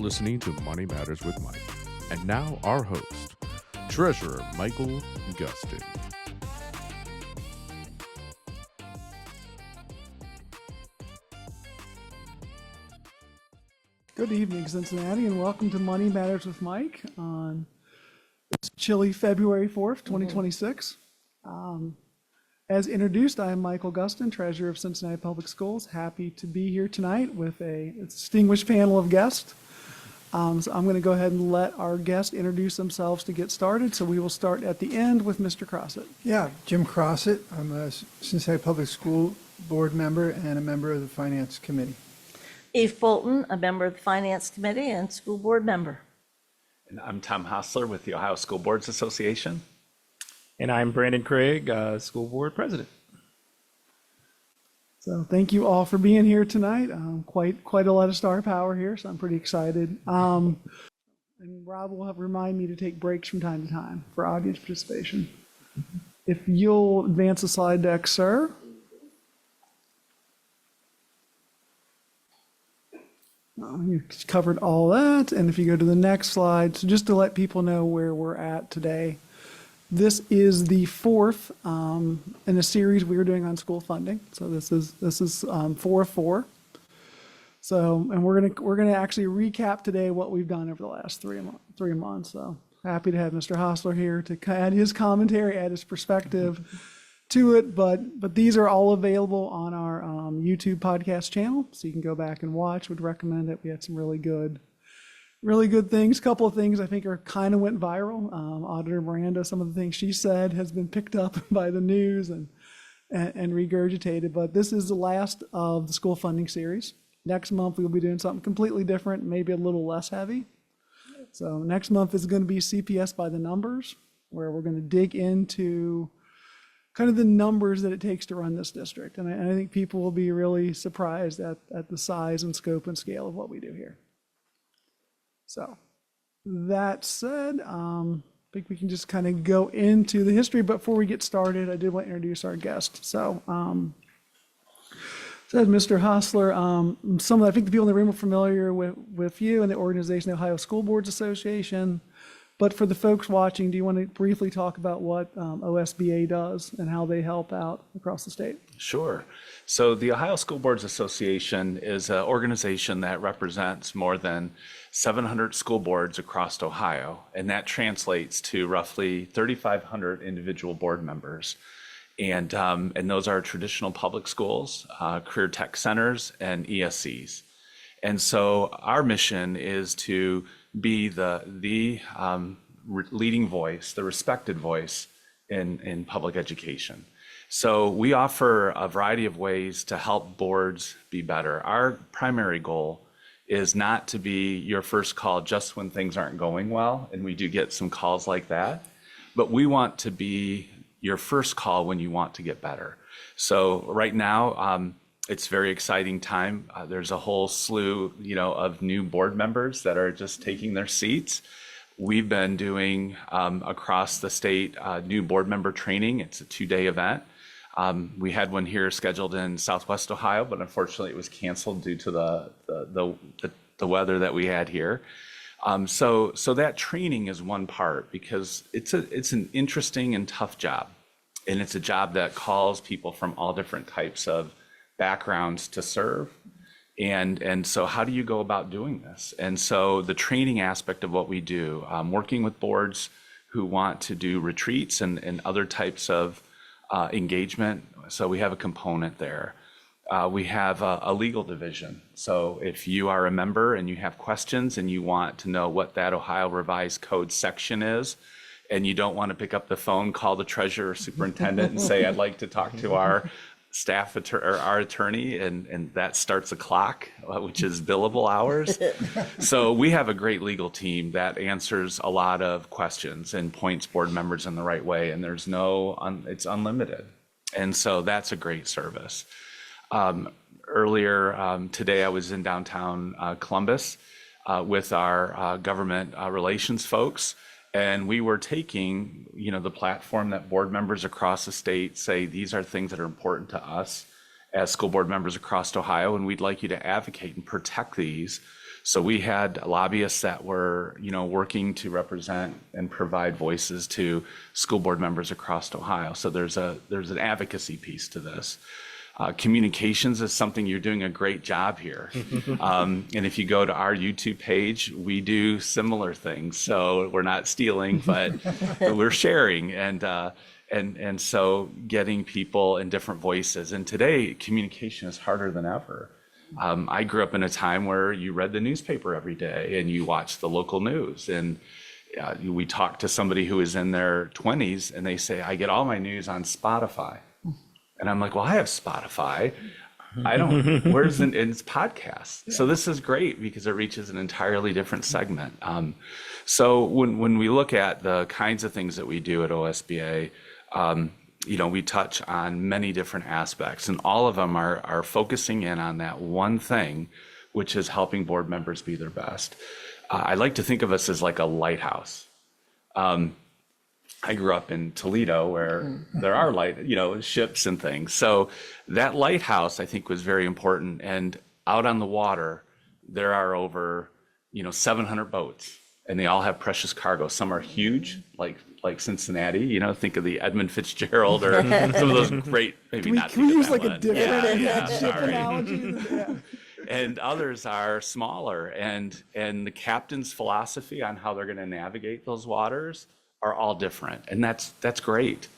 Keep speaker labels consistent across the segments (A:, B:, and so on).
A: listening to Money Matters with Mike. And now our host, Treasurer Michael Gustin.
B: Good evening, Cincinnati, and welcome to Money Matters with Mike on this chilly February 4th, 2026. As introduced, I am Michael Gustin, Treasurer of Cincinnati Public Schools. Happy to be here tonight with a distinguished panel of guests. So I'm going to go ahead and let our guests introduce themselves to get started. So we will start at the end with Mr. Crossett.
C: Yeah, Jim Crossett. I'm a Cincinnati Public School Board member and a member of the Finance Committee.
D: Eve Bolton, a member of the Finance Committee and School Board member.
E: And I'm Tom Hostler with the Ohio School Boards Association.
F: And I'm Brandon Craig, School Board President.
B: So thank you all for being here tonight. Quite a lot of star power here, so I'm pretty excited. And Rob will remind me to take breaks from time to time for audience participation. If you'll advance the slide deck, sir. You covered all that, and if you go to the next slide, so just to let people know where we're at today. This is the fourth in a series we are doing on school funding. So this is 4 of 4. So, and we're gonna actually recap today what we've done over the last three months. So happy to have Mr. Hostler here to add his commentary, add his perspective to it. But these are all available on our YouTube podcast channel, so you can go back and watch. Would recommend it. We had some really good things. Couple of things I think are kind of went viral. Auditor Miranda, some of the things she said has been picked up by the news and regurgitated. But this is the last of the school funding series. Next month we'll be doing something completely different, maybe a little less heavy. So next month is going to be CPS by the numbers, where we're going to dig into kind of the numbers that it takes to run this district. And I think people will be really surprised at the size and scope and scale of what we do here. So that said, I think we can just kind of go into the history. But before we get started, I did want to introduce our guest. So, said Mr. Hostler, I think the people in the room are familiar with you and the organization, the Ohio School Boards Association. But for the folks watching, do you want to briefly talk about what OSBA does and how they help out across the state?
E: Sure. So the Ohio School Boards Association is an organization that represents more than 700 school boards across Ohio, and that translates to roughly 3,500 individual board members. And those are traditional public schools, career tech centers, and ESCs. And so our mission is to be the leading voice, the respected voice in public education. So we offer a variety of ways to help boards be better. Our primary goal is not to be your first call just when things aren't going well, and we do get some calls like that, but we want to be your first call when you want to get better. So right now, it's a very exciting time. There's a whole slew, of new board members that are just taking their seats. We've been doing across the state new board member training. It's a 2-day event. We had one here scheduled in Southwest Ohio, but unfortunately it was canceled due to the weather that we had here. So that training is one part, because it's an interesting and tough job, and it's a job that calls people from all different types of backgrounds to serve. And so how do you go about doing this? And so the training aspect of what we do, working with boards who want to do retreats and other types of engagement. So we have a component there. We have a legal division. So if you are a member and you have questions and you want to know what that Ohio Revised Code section is, and you don't want to pick up the phone, call the treasurer or superintendent and say, I'd like to talk to our staff or our attorney, and that starts a clock, which is billable hours. So we have a great legal team that answers a lot of questions and points board members in the right way, and there's it's unlimited. And so that's a great service. Earlier today, I was in downtown Columbus with our government relations folks, And we were taking, the platform that board members across the state say, these are things that are important to us as school board members across Ohio, and we'd like you to advocate and protect these So we had lobbyists that were, working to represent and provide voices to school board members across Ohio. So there's an advocacy piece to this. Communications is something you're doing a great job here. And if you go to our YouTube page, we do similar things. So we're not stealing, but we're sharing. And so getting people in different voices. And today, communication is harder than ever. I grew up in a time where you read the newspaper every day and you watched the local news. And we talked to somebody who is in their 20s and they say, I get all my news on Spotify. And I'm like, well, I have Spotify. I don't, it's podcasts. So this is great because it reaches an entirely different segment. So when we look at the kinds of things that we do at OSBA, we touch on many different aspects, and all of them are focusing in on that one thing, which is helping board members be their best. I like to think of us as like a lighthouse. I grew up in Toledo where there are ships and things. So that lighthouse, I think, was very important. And out on the water, there are over, 700 boats, and they all have precious cargo. Some are huge, like Cincinnati, think of the Edmund Fitzgerald or some of those great, maybe not.
B: Can we use like a
E: one.
B: different ship
E: sorry.
B: analogy? Yeah.
E: And others are smaller, and the captain's philosophy on how they're going to navigate those waters are all different, and that's great.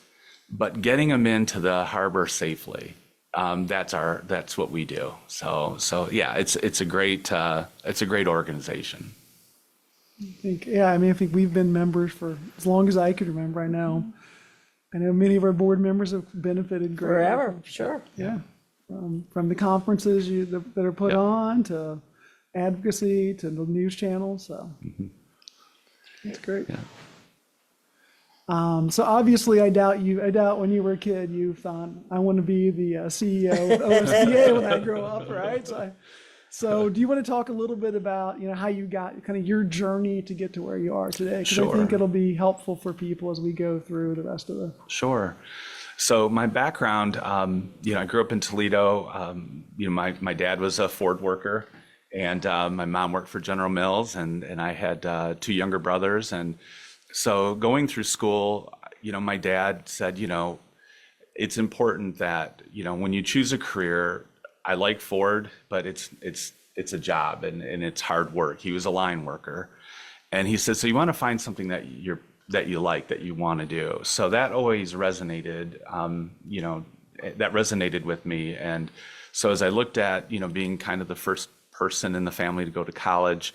E: But getting them into the harbor safely, that's what we do. So yeah, it's a great organization.
B: I think we've been members for as long as I could remember. I know many of our board members have benefited greatly.
D: Forever, sure.
B: Yeah, from the conferences that are put on to advocacy to the news channels. So it's great.
E: Yeah.
B: So obviously, I doubt when you were a kid you thought, I want to be the CEO of OSBA when I grow up, right? So do you want to talk a little bit about how you got kind of your journey to get to where you are today? Because I think it'll be helpful for people as we go through the rest of the.
E: Sure. So my background, I grew up in Toledo. My dad was a Ford worker, and my mom worked for General Mills, and I had two younger brothers. And so going through school, my dad said, it's important that, when you choose a career, I like Ford, but it's a job and it's hard work. He was a line worker. And he said, so you want to find something that you like, that you want to do. So that always resonated, that resonated with me. And so as I looked at, being kind of the first person in the family to go to college,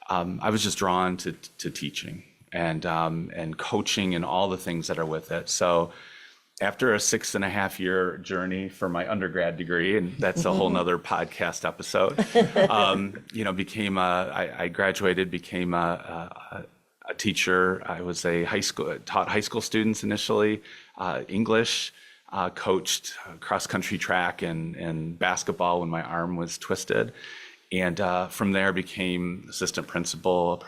E: I was just drawn to teaching and coaching and all the things that are with it. So after a 6.5-year journey for my undergrad degree, and that's a whole nother podcast episode, I graduated, became a teacher. I was taught high school students initially, English, coached cross country track and basketball when my arm was twisted. And from there became assistant principal,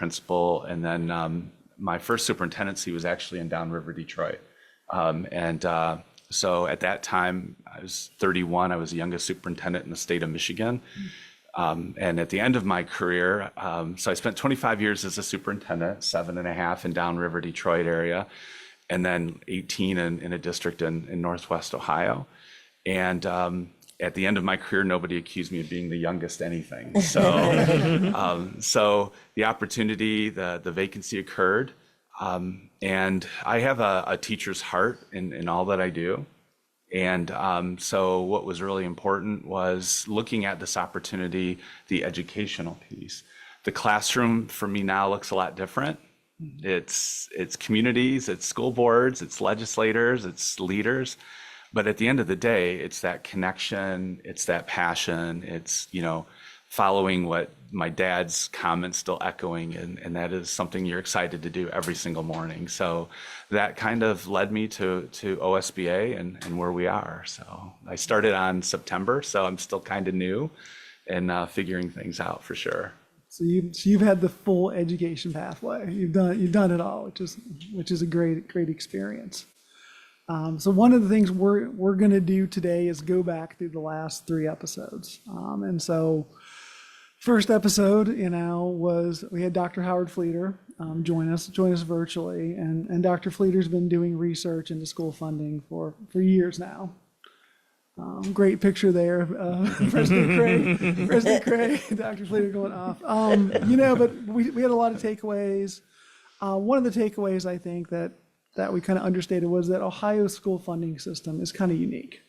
E: and then my first superintendency was actually in Downriver, Detroit. So at that time, I was 31. I was the youngest superintendent in the state of Michigan. And at the end of my career, so I spent 25 years as a superintendent, 7.5 in Downriver, Detroit area, and then 18 in a district in Northwest Ohio. And at the end of my career, nobody accused me of being the youngest anything. So, so the opportunity, the vacancy occurred. And I have a teacher's heart in all that I do. And so what was really important was looking at this opportunity, the educational piece. The classroom for me now looks a lot different. It's communities, it's school boards, it's legislators, it's leaders. But at the end of the day, it's that connection, it's that passion, it's, following what my dad's comments still echoing, and that is something you're excited to do every single morning. So that kind of led me to OSBA and where we are. So I started on September, so I'm still kind of new and figuring things out for sure.
B: So you've had the full education pathway. You've done it all, which is a great experience. So one of the things we're going to do today is go back through the last 3 episodes, and so first episode, was we had Dr. Howard Fleeter join us virtually, and Dr. Fleeter's been doing research into school funding for years now. Great picture there of President Craig, Dr. Fleeter going off. But we had a lot of takeaways. One of the takeaways I think that we kind of understated was that Ohio's school funding system is kind of unique.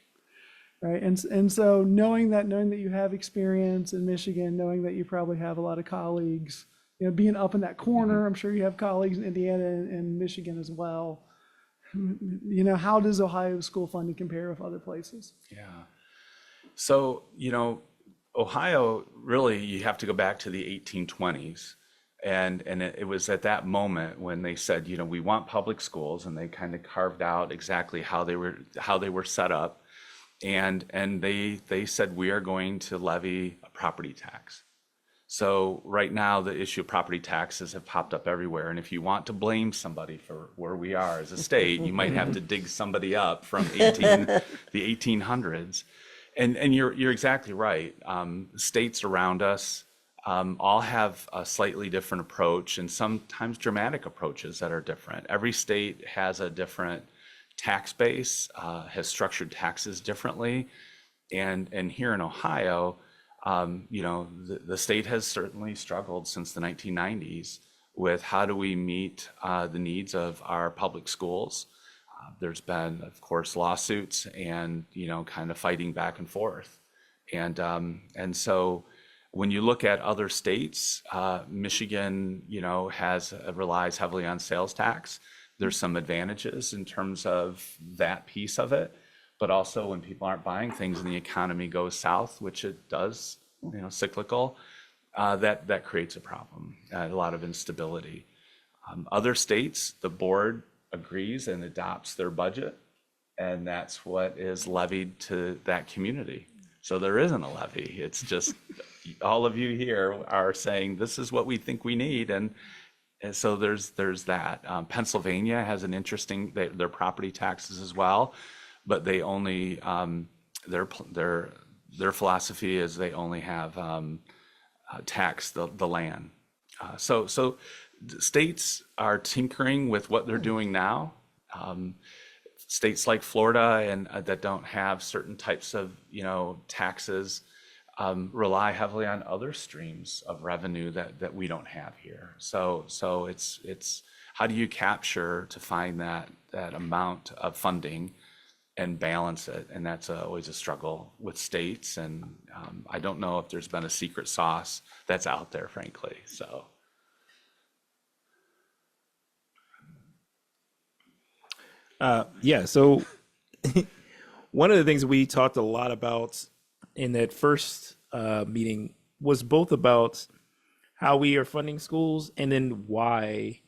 B: Right. And so knowing that you have experience in Michigan, knowing that you probably have a lot of colleagues, being up in that corner, I'm sure you have colleagues in Indiana and Michigan as well. How does Ohio's school funding compare with other places?
E: Yeah. So, Ohio, really, you have to go back to the 1820s. And it was at that moment when they said, we want public schools, and they kind of carved out exactly how they were set up. And they said, we are going to levy a property tax. So right now, the issue of property taxes have popped up everywhere. And if you want to blame somebody for where we are as a state, you might have to dig somebody up from the 1800s. And you're exactly right. States around us all have a slightly different approach, and sometimes dramatic approaches that are different. Every state has a different tax base, has structured taxes differently. And here in Ohio, the state has certainly struggled since the 1990s with how do we meet the needs of our public schools. There's been, of course, lawsuits and, kind of fighting back and forth. And so when you look at other states, Michigan, relies heavily on sales tax. There's some advantages in terms of that piece of it, but also when people aren't buying things and the economy goes south, which it does, cyclical, that creates a problem, a lot of instability. Other states, the board agrees and adopts their budget, and that's what is levied to that community. So there isn't a levy. It's just all of you here are saying this is what we think we need, and so there's that. Pennsylvania has an interesting their property taxes as well, but they only their philosophy is they only have tax the land. So states are tinkering with what they're doing now. States like Florida and that don't have certain types of taxes rely heavily on other streams of revenue that we don't have here. So it's how do you capture to find that amount of funding and balance it? And that's always a struggle with states. And I don't know if there's been a secret sauce that's out there, frankly. So.
F: So one of the things we talked a lot about in that first meeting was both about how we are funding schools and then why,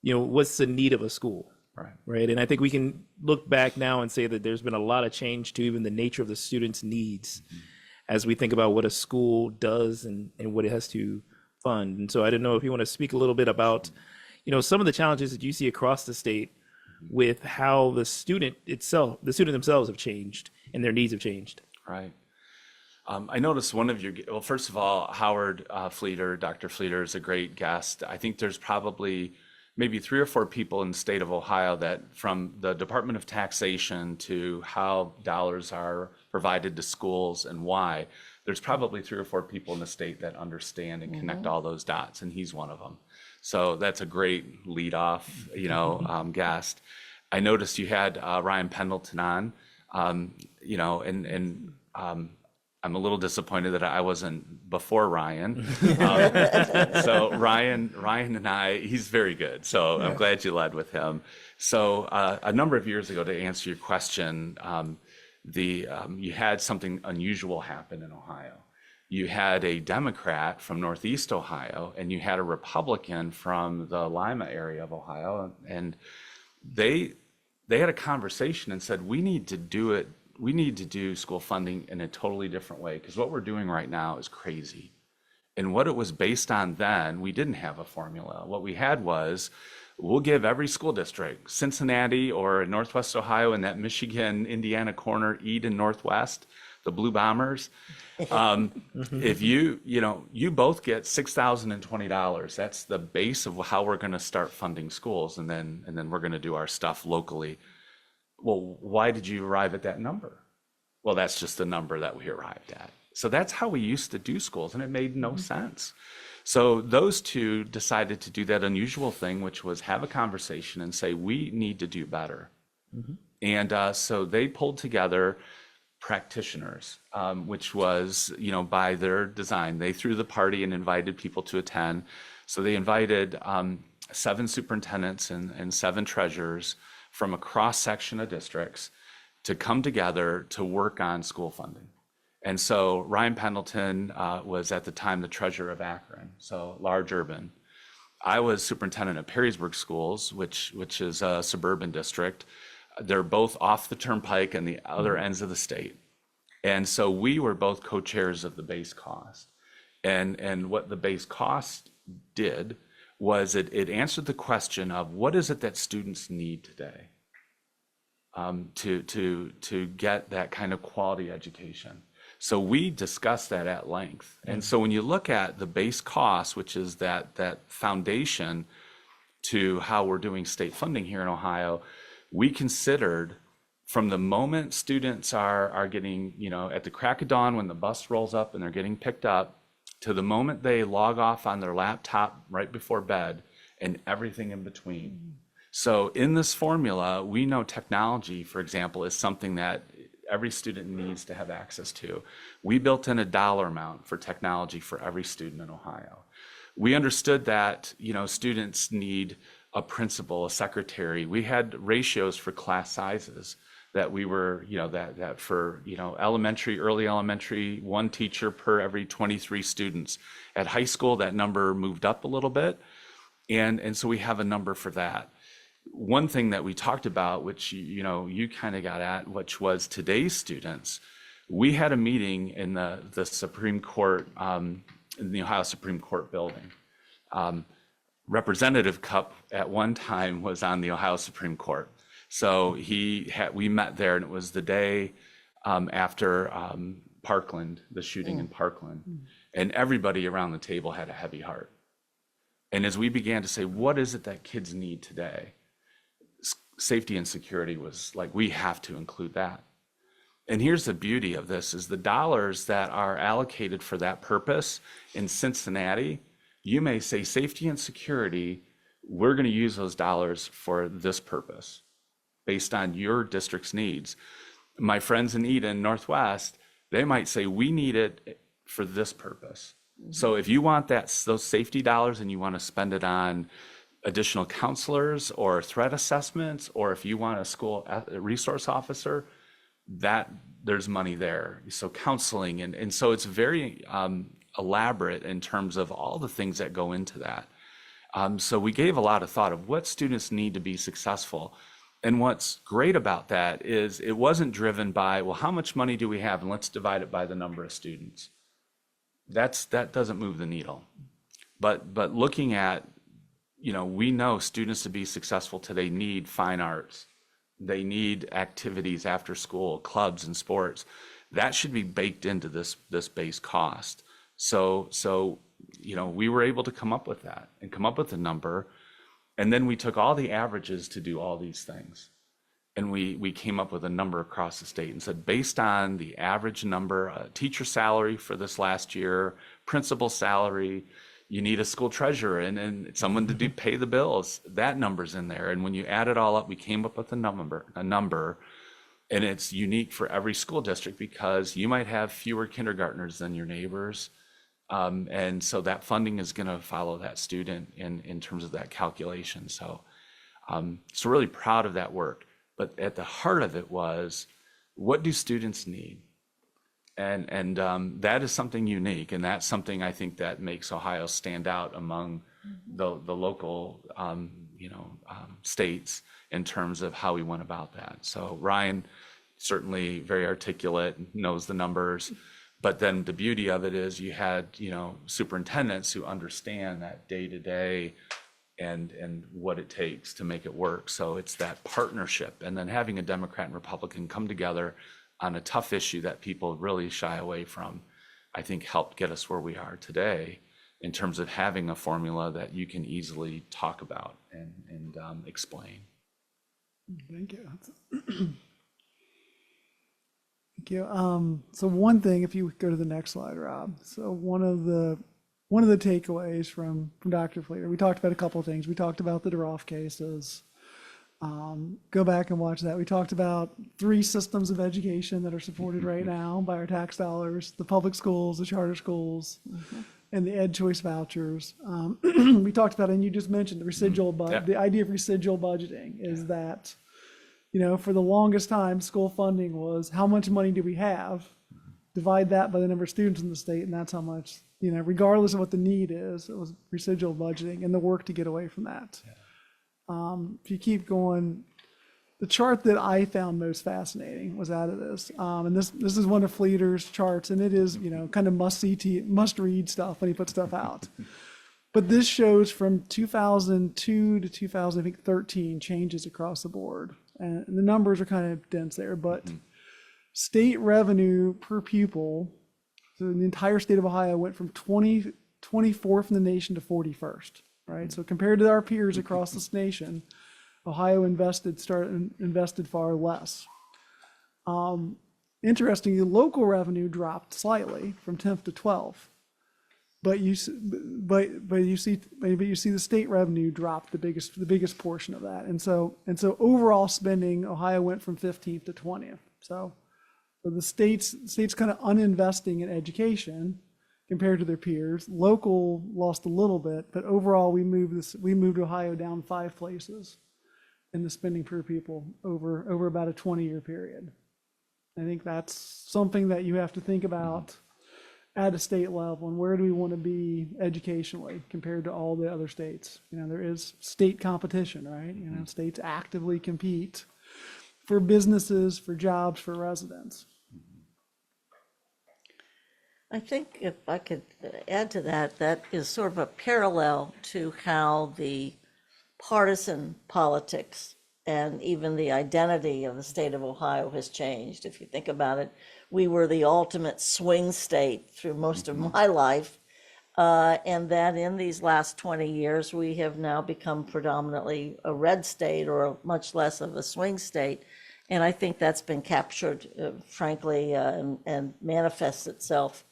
F: what's the need of a school, right? And I think we can look back now and say that there's been a lot of change to even the nature of the students' needs as we think about what a school does and what it has to fund. And so I didn't know if you want to speak a little bit about, some of the challenges that you see across the state with how the student themselves have changed and their needs have changed.
E: Right. I noticed one of well, first of all, Howard Fleeter, Dr. Fleeter is a great guest. I think there's probably maybe 3 or 4 people in the state of Ohio that from the Department of Taxation to how dollars are provided to schools and why, there's probably 3 or 4 people in the state that understand and connect all those dots, and he's one of them. So that's a great lead off, guest. I noticed you had Ryan Pendleton on, and I'm a little disappointed that I wasn't before Ryan. So Ryan and I, he's very good. So I'm glad you led with him. So a number of years ago, to answer your question, you had something unusual happen in Ohio. You had a Democrat from Northeast Ohio, and you had a Republican from the Lima area of Ohio, and they had a conversation and said, we need to do school funding in a totally different way, because what we're doing right now is crazy. And what it was based on then, we didn't have a formula. What we had was, we'll give every school district, Cincinnati or Northwest Ohio, in that Michigan, Indiana corner, Eden, Northwest, the Blue Bombers. If you both get $6,020. That's the base of how we're going to start funding schools, and then we're going to do our stuff locally. Well, why did you arrive at that number? Well, that's just the number that we arrived at. So that's how we used to do schools, and it made no sense. So those two decided to do that unusual thing, which was have a conversation and say, we need to do better. And so they pulled together practitioners, which was, by their design. They threw the party and invited people to attend. So they invited 7 superintendents and 7 treasurers from a cross-section of districts to come together to work on school funding. And so Ryan Pendleton was at the time the treasurer of Akron, so large urban. I was superintendent at Perrysburg Schools, which is a suburban district. They're both off the turnpike and the other ends of the state. And so we were both co-chairs of the base cost. And what the base cost did was it answered the question of what is it that students need today to get that kind of quality education. So we discussed that at length. And so when you look at the base cost, which is that foundation to how we're doing state funding here in Ohio, we considered from the moment students are getting, at the crack of dawn when the bus rolls up and they're getting picked up, to the moment they log off on their laptop right before bed and everything in between. So in this formula, we know technology, for example, is something that every student needs to have access to. We built in a dollar amount for technology for every student in Ohio. We understood that, students need a principal, a secretary. We had ratios for class sizes that we were, that for, early elementary, 1 teacher per every 23 students. At high school, that number moved up a little bit. And so we have a number for that. One thing that we talked about, which, you kind of got at, which was today's students, we had a meeting in the Supreme Court, in the Ohio Supreme Court building. Representative Cupp at one time was on the Ohio Supreme Court. So we met there, and it was the day after Parkland, the shooting in Parkland. And everybody around the table had a heavy heart. And as we began to say, what is it that kids need today? Safety and security was like, we have to include that. And here's the beauty of this is the dollars that are allocated for that purpose in Cincinnati, you may say safety and security, we're going to use those dollars for this purpose based on your district's needs. My friends in Eden, Northwest, they might say, we need it for this purpose. So if you want those safety dollars and you want to spend it on additional counselors or threat assessments, or if you want a school resource officer, that there's money there. So counseling, and so it's very elaborate in terms of all the things that go into that. So we gave a lot of thought of what students need to be successful. And what's great about that is it wasn't driven by, well, how much money do we have? And let's divide it by the number of students. That doesn't move the needle. But looking at, we know students to be successful today need fine arts. They need activities after school, clubs and sports. That should be baked into this base cost. So we were able to come up with that and come up with a number. And then we took all the averages to do all these things. And we came up with a number across the state and said, based on the average number, teacher salary for this last year, principal salary, you need a school treasurer and someone to pay the bills. That number's in there. And when you add it all up, we came up with a number, and it's unique for every school district because you might have fewer kindergartners than your neighbors. And so that funding is going to follow that student in terms of that calculation. So really proud of that work. But at the heart of it was, what do students need? And that is something unique, and that's something I think that makes Ohio stand out among the local states in terms of how we went about that. So Ryan, certainly very articulate, knows the numbers, but then the beauty of it is you had superintendents who understand that day to day and what it takes to make it work. So it's that partnership, and then having a Democrat and Republican come together, on a tough issue that people really shy away from, I think helped get us where we are today in terms of having a formula that you can easily talk about and explain.
B: Thank you. Thank you. So one thing, if you go to the next slide, Rob. So one of the takeaways from Dr. Fleeter, we talked about a couple of things. We talked about the Duroff cases. Go back and watch that. We talked about 3 systems of education that are supported right now by our tax dollars: the public schools, the charter schools, and the Ed Choice vouchers. We talked about, and you just mentioned the residual budget. The idea of residual budgeting is that, for the longest time, school funding was how much money do we have? Divide that by the number of students in the state, and that's how much, regardless of what the need is, it was residual budgeting and the work to get away from that. If you keep going, the chart that I found most fascinating was out of this. And this is one of Fleeter's charts, and it is, kind of must-read stuff when he puts stuff out. But this shows from 2002 to 2013 changes across the board. And the numbers are kind of dense there, but state revenue per pupil, so the entire state of Ohio went from 24th in the nation to 41st, right? So compared to our peers across this nation, Ohio invested far less. Interestingly, local revenue dropped slightly from 10th to 12th. But you see the state revenue dropped the biggest portion of that, and so overall spending, Ohio went from 15th to 20th. So the state's kind of uninvesting in education compared to their peers. Local lost a little bit, but overall we moved Ohio down 5 places in the spending per pupil over about a 20-year period. I think that's something that you have to think about at a state level, and where do we want to be educationally compared to all the other states? There is state competition, right? States actively compete for businesses, for jobs, for residents.
D: I think if I could add to that, that is sort of a parallel to how the partisan politics and even the identity of the state of Ohio has changed. If you think about it, we were the ultimate swing state through most of my life. And then in these last 20 years, we have now become predominantly a red state, or much less of a swing state. And I think that's been captured, frankly, and manifests itself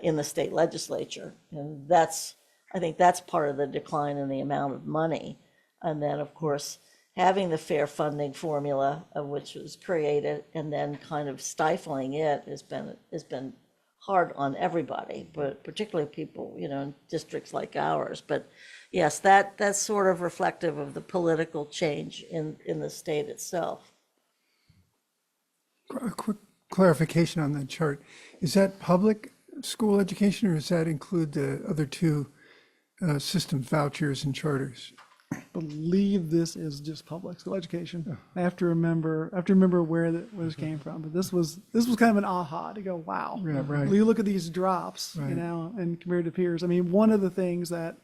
D: in the state legislature. And I think that's part of the decline in the amount of money. And then, of course, having the fair funding formula, which was created, and then kind of stifling it has been hard on everybody, but particularly people, in districts like ours. But yes, that's sort of reflective of the political change in the state itself.
C: A quick clarification on that chart. Is that public school education, or does that include the other 2 systems, vouchers and charters?
B: Believe this is just public school education. I have to remember where this came from, but this was kind of an aha to go, wow.
C: Yeah, right.
B: You look at these drops,
C: Right.
B: and compared to peers. I mean, one of the things that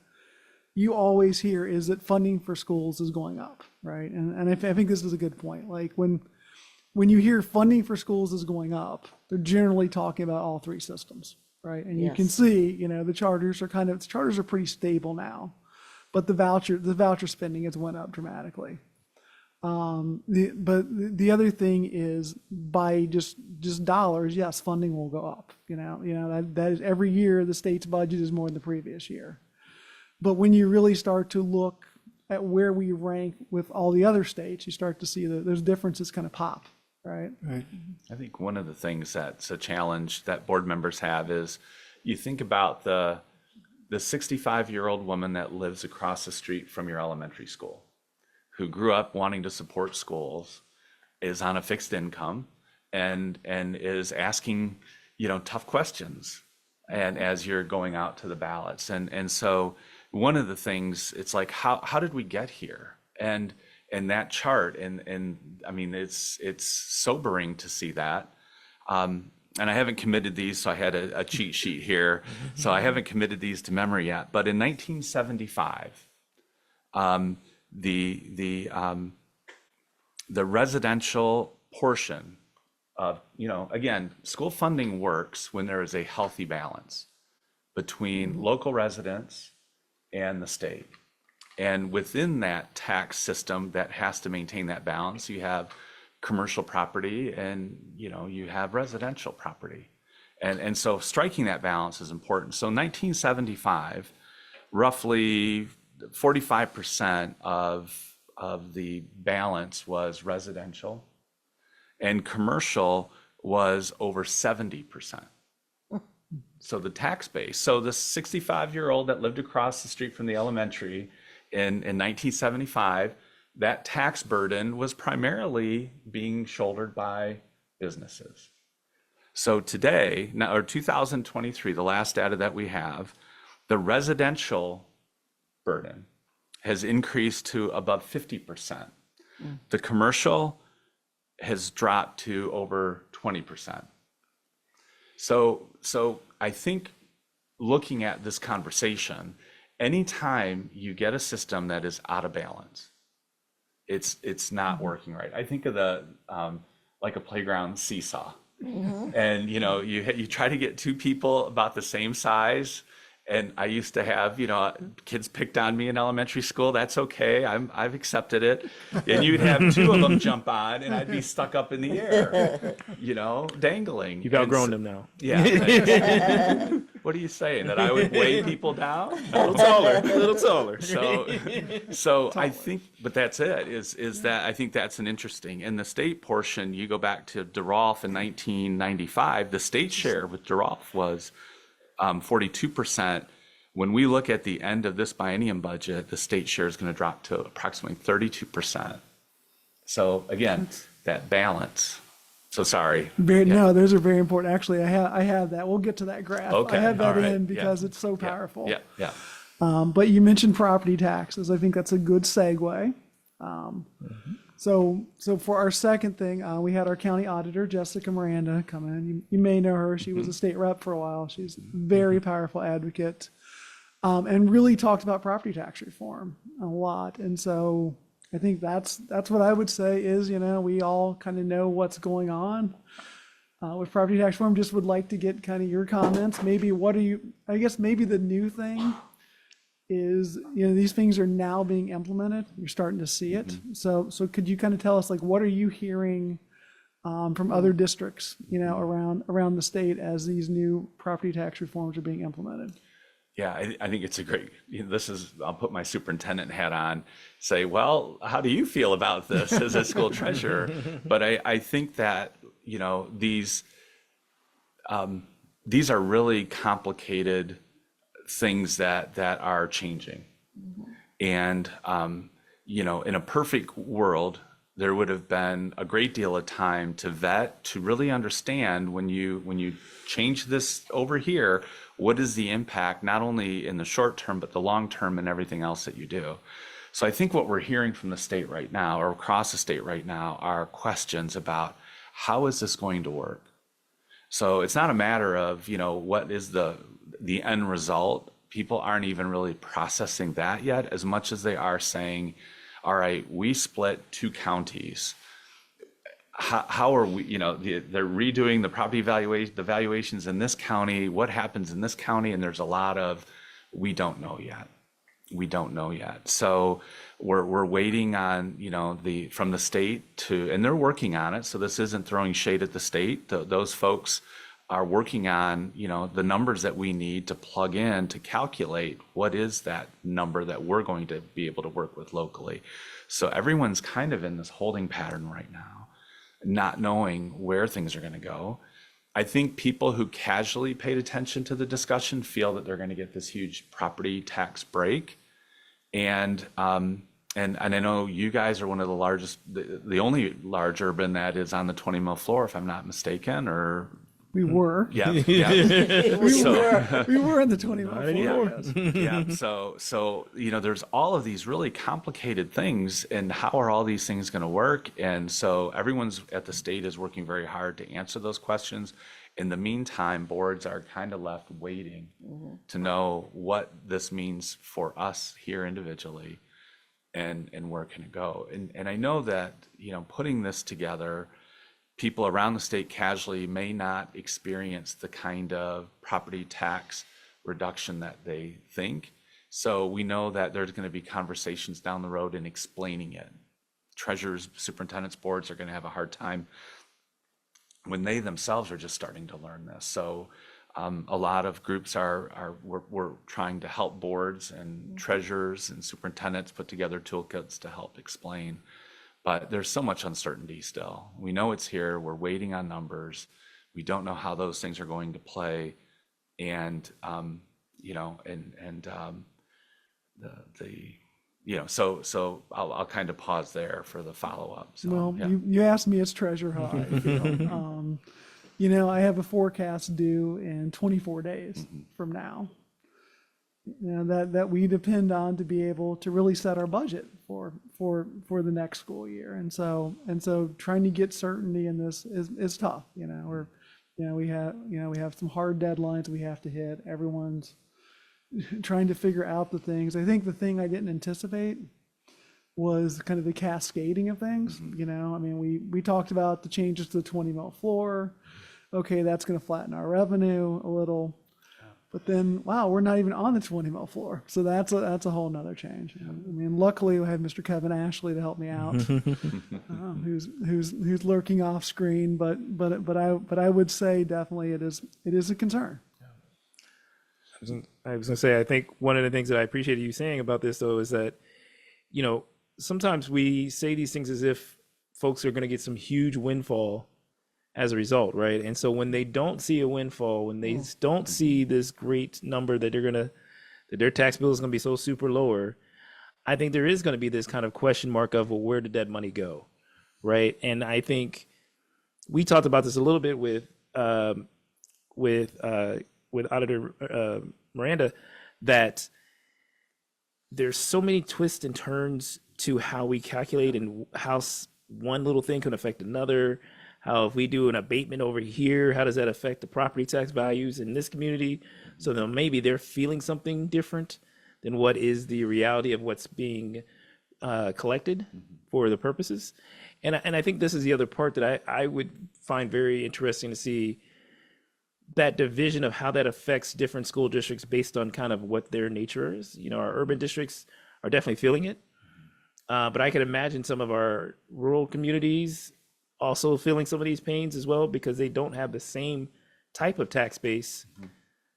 B: you always hear is that funding for schools is going up, right? And I think this is a good point. Like when you hear funding for schools is going up, they're generally talking about all 3 systems, right? And you can
D: Yes.
B: see, the charters are pretty stable now. But the voucher spending has went up dramatically. The other thing is, by just dollars, yes, funding will go up. That is every year the state's budget is more than the previous year. But when you really start to look at where we rank with all the other states, you start to see that those differences kind of pop, right?
C: Right.
E: I think one of the things that's a challenge that board members have is, you think about the 65-year-old woman that lives across the street from your elementary school, who grew up wanting to support schools, is on a fixed income, and is asking, tough questions, and as you're going out to the ballots. And so one of the things, it's like, how did we get here? And that chart, and I mean, it's sobering to see that. And I haven't committed these, so I had a cheat sheet here. So I haven't committed these to memory yet. But in 1975, the residential portion again, school funding works when there is a healthy balance between local residents and the state. And within that tax system that has to maintain that balance, you have commercial property and, you have residential property. And so striking that balance is important. So 1975, roughly 45% of the balance was residential, and commercial was over 70%. So the tax base, so the 65-year-old that lived across the street from the elementary in 1975, that tax burden was primarily being shouldered by businesses. So today, now, or 2023, the last data that we have, the residential burden has increased to above 50%. The commercial has dropped to over 20%. So I think looking at this conversation, anytime you get a system that is out of balance, it's not working right. I think of the like a playground seesaw, and you try to get two people about the same size. And I used to have, kids picked on me in elementary school. That's okay. I've accepted it. And you'd have two of them jump on, and I'd be stuck up in the air, dangling.
F: You've outgrown them now.
E: Yeah. What are you saying? That I would weigh people down?
F: A little taller.
E: So I think, but that's it. Is that I think that's an interesting. In the state portion, you go back to DeRolf in 1995. The state share with DeRolf was 42%. When we look at the end of this biennium budget, the state share is going to drop to approximately 32%. So again, that balance. So sorry.
B: No, those are very important. Actually, I have that. We'll get to that graph.
E: Okay,
B: I have that
E: all right,
B: in because
E: yeah,
B: it's so powerful.
E: Yeah.
B: But you mentioned property taxes. I think that's a good segue. So for our second thing, we had our county auditor, Jessica Miranda, come in. You may know her. She was a state rep for a while. She's a very powerful advocate, and really talked about property tax reform a lot. And so I think that's what I would say is, we all kind of know what's going on with property tax reform. Just would like to get kind of your comments. Maybe maybe the new thing is, these things are now being implemented. You're starting to see it. So could you kind of tell us, like, what are you hearing from other districts, around the state as these new property tax reforms are being implemented?
E: Yeah, I think it's a great, I'll put my superintendent hat on, say, well, how do you feel about this as a school treasurer? But I think that, these are really complicated things that are changing. And, in a perfect world, there would have been a great deal of time to vet, to really understand when you change this over here, what is the impact, not only in the short term, but the long term and everything else that you do. So I think what we're hearing from the state right now, or across the state right now, are questions about how is this going to work? So it's not a matter of, what is the end result. People aren't even really processing that yet, as much as they are saying, all right, we split two counties. How are we, they're redoing the property valuation, the valuations in this county, what happens in this county? And there's a lot of, we don't know yet. So we're waiting on, from the state and they're working on it. So this isn't throwing shade at the state. Those folks are working on, the numbers that we need to plug in to calculate what is that number that we're going to be able to work with locally. So everyone's kind of in this holding pattern right now, not knowing where things are going to go. I think people who casually paid attention to the discussion feel that they're going to get this huge property tax break. And I know you guys are one of the largest, the only large urban that is on the 20 mil floor, if I'm not mistaken, or
B: We were.
E: yeah.
B: We were in the 20 mile
F: anymore.
E: Yeah. So, there's all of these really complicated things, and how are all these things going to work? And so everyone's at the state is working very hard to answer those questions. In the meantime, boards are kind of left waiting to know what this means for us here individually, and where can it go? And I know that, putting this together, people around the state casually may not experience the kind of property tax reduction that they think. So we know that there's going to be conversations down the road in explaining it. Treasurers, superintendents, boards are going to have a hard time when they themselves are just starting to learn this. So a lot of groups we're trying to help boards and treasurers and superintendents put together toolkits to help explain. But there's so much uncertainty still. We know it's here. We're waiting on numbers. We don't know how those things are going to play. And, so I'll kind of pause there for the follow-up. So,
B: Well,
E: yeah.
B: you asked me as treasurer how I feel. I have a forecast due in 24 days from now. That we depend on to be able to really set our budget for the next school year. And so trying to get certainty in this is tough. We have some hard deadlines we have to hit. Everyone's trying to figure out the things. I think the thing I didn't anticipate was kind of the cascading of things. We talked about the changes to the 20 mil floor. Okay, that's going to flatten our revenue a little. But then, wow, we're not even on the 20 mil floor. So that's a whole nother change. Luckily we have Mr. Kevin Ashley to help me out, who's lurking off screen. But I would say definitely it is a concern.
F: I was going to say, I think one of the things that I appreciated you saying about this, though, is that, sometimes we say these things as if folks are going to get some huge windfall as a result, right? And so when they don't see a windfall, when they don't see this great number that that their tax bill is going to be so super lower, I think there is going to be this kind of question mark of, well, where did that money go, right? And I think we talked about this a little bit with Auditor Miranda, that there's so many twists and turns to how we calculate and how one little thing can affect another. How if we do an abatement over here, how does that affect the property tax values in this community? So then maybe they're feeling something different than what is the reality of what's being collected for the purposes. And I think this is the other part that I would find very interesting to see, that division of how that affects different school districts based on kind of what their nature is. Our urban districts are definitely feeling it. But I can imagine some of our rural communities also feeling some of these pains as well, because they don't have the same type of tax base.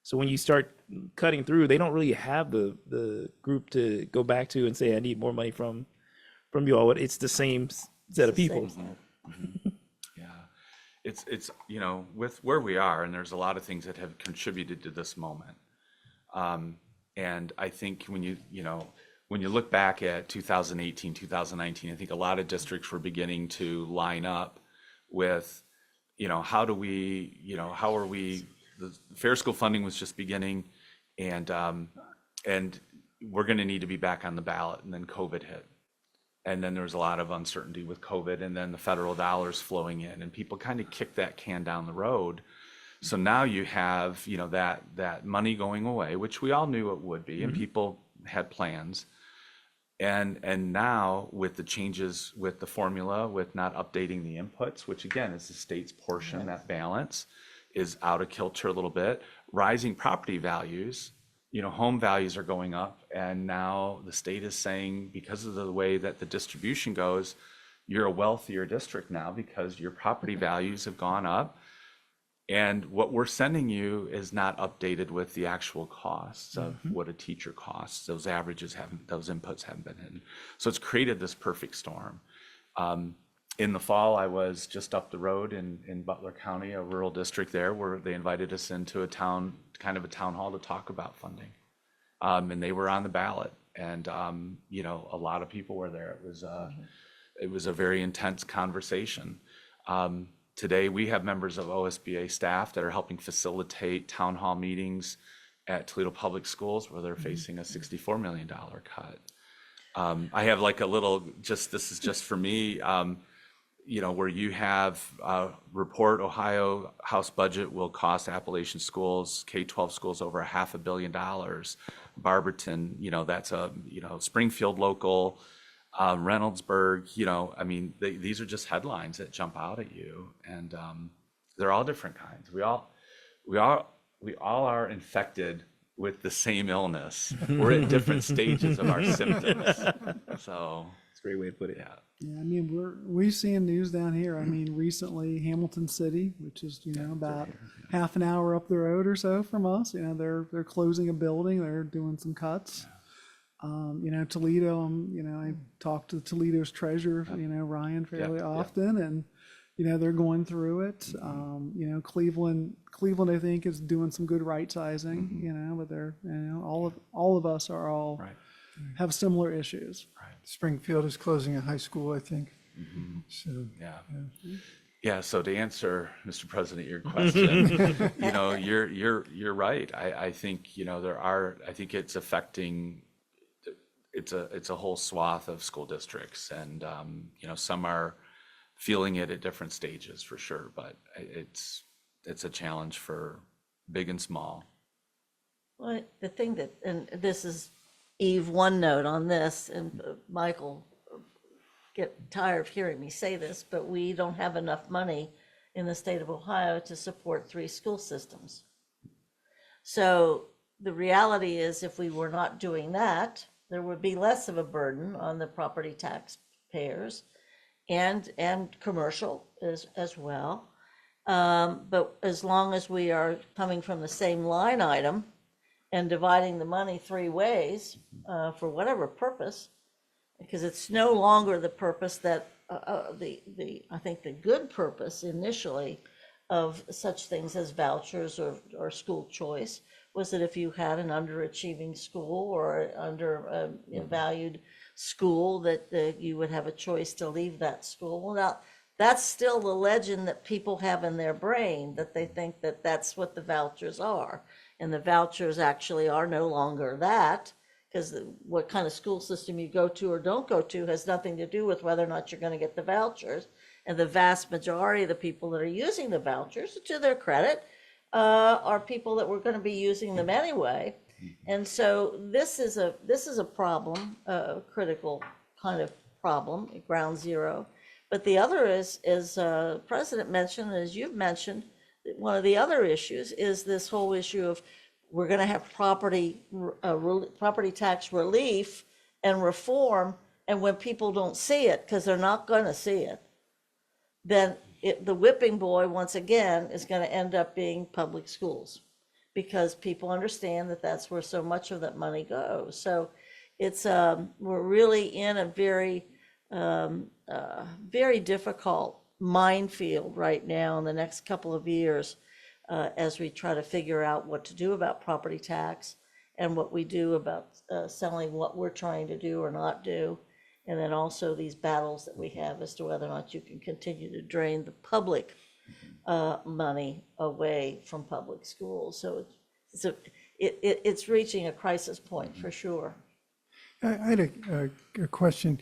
F: So when you start cutting through, they don't really have the group to go back to and say, I need more money from you all. It's the same set of people.
E: Yeah, it's with where we are, and there's a lot of things that have contributed to this moment. And I think when you look back at 2018, 2019, I think a lot of districts were beginning to line up with, how are we, the fair school funding was just beginning, and we're going to need to be back on the ballot. And then COVID hit. And then there was a lot of uncertainty with COVID, and then the federal dollars flowing in, and people kind of kicked that can down the road. So now you have, that money going away, which we all knew it would be, and people had plans. And now with the changes with the formula, with not updating the inputs, which again is the state's portion, that balance is out of kilter a little bit. Rising property values, home values are going up, and now the state is saying, because of the way that the distribution goes, you're a wealthier district now because your property values have gone up. And what we're sending you is not updated with the actual costs of what a teacher costs. Those inputs haven't been hidden. So it's created this perfect storm. In the fall, I was just up the road in Butler County, a rural district there, where they invited us into a town hall to talk about funding. And they were on the ballot, and a lot of people were there. It was a very intense conversation. Today, we have members of OSBA staff that are helping facilitate town hall meetings at Toledo Public Schools, where they're facing a $64 million cut. I have like a little, this is just for me, where you have report Ohio House budget will cost Appalachian schools, K-12 schools, over $500 million. Barberton, that's a, Springfield local, Reynoldsburg, I mean, these are just headlines that jump out at you, and they're all different kinds. We all are infected with the same illness. We're at different stages of our symptoms. So,
F: That's a great way to put it.
E: yeah.
B: Yeah, I mean, we've seen news down here. I mean, recently Hamilton City, which is, about half an hour up the road or so from us, they're closing a building, they're doing some cuts. Toledo, I talk to Toledo's treasurer, Ryan fairly
E: yeah.
B: often, and, they're going through it. Cleveland, I think is doing some good right sizing, but they're, all of us are all
E: Right.
B: have similar issues.
C: Springfield is closing a high school, I think. So,
E: Yeah. So to answer, Mr. President, your question, you're right. I think, I think it's affecting, it's a whole swath of school districts, and, some are feeling it at different stages for sure, but it's a challenge for big and small.
D: Well, the thing that, and this is Eve, one note on this, and Michael get tired of hearing me say this, but we don't have enough money in the state of Ohio to support 3 school systems. So the reality is, if we were not doing that, there would be less of a burden on the property taxpayers and commercial as well. But as long as we are coming from the same line item and dividing the money 3 ways for whatever purpose, because it's no longer the purpose that I think the good purpose initially of such things as vouchers or school choice was that if you had an underachieving school or undervalued school, that you would have a choice to leave that school. Well, now that's still the legend that people have in their brain, that they think that that's what the vouchers are. And the vouchers actually are no longer that, because what kind of school system you go to or don't go to has nothing to do with whether or not you're going to get the vouchers. And the vast majority of the people that are using the vouchers, to their credit, are people that were going to be using them anyway. And so this is a problem, a critical kind of problem, ground zero. But the other is President mentioned, as you've mentioned, one of the other issues is this whole issue of we're going to have property tax relief and reform, and when people don't see it, because they're not going to see it, then the whipping boy, once again, is going to end up being public schools, because people understand that that's where so much of that money goes. So it's we're really in a very very difficult minefield right now in the next couple of years, as we try to figure out what to do about property tax and what we do about selling what we're trying to do or not do. And then also these battles that we have as to whether or not you can continue to drain the public money away from public schools. So it's reaching a crisis point for sure.
C: I had a question.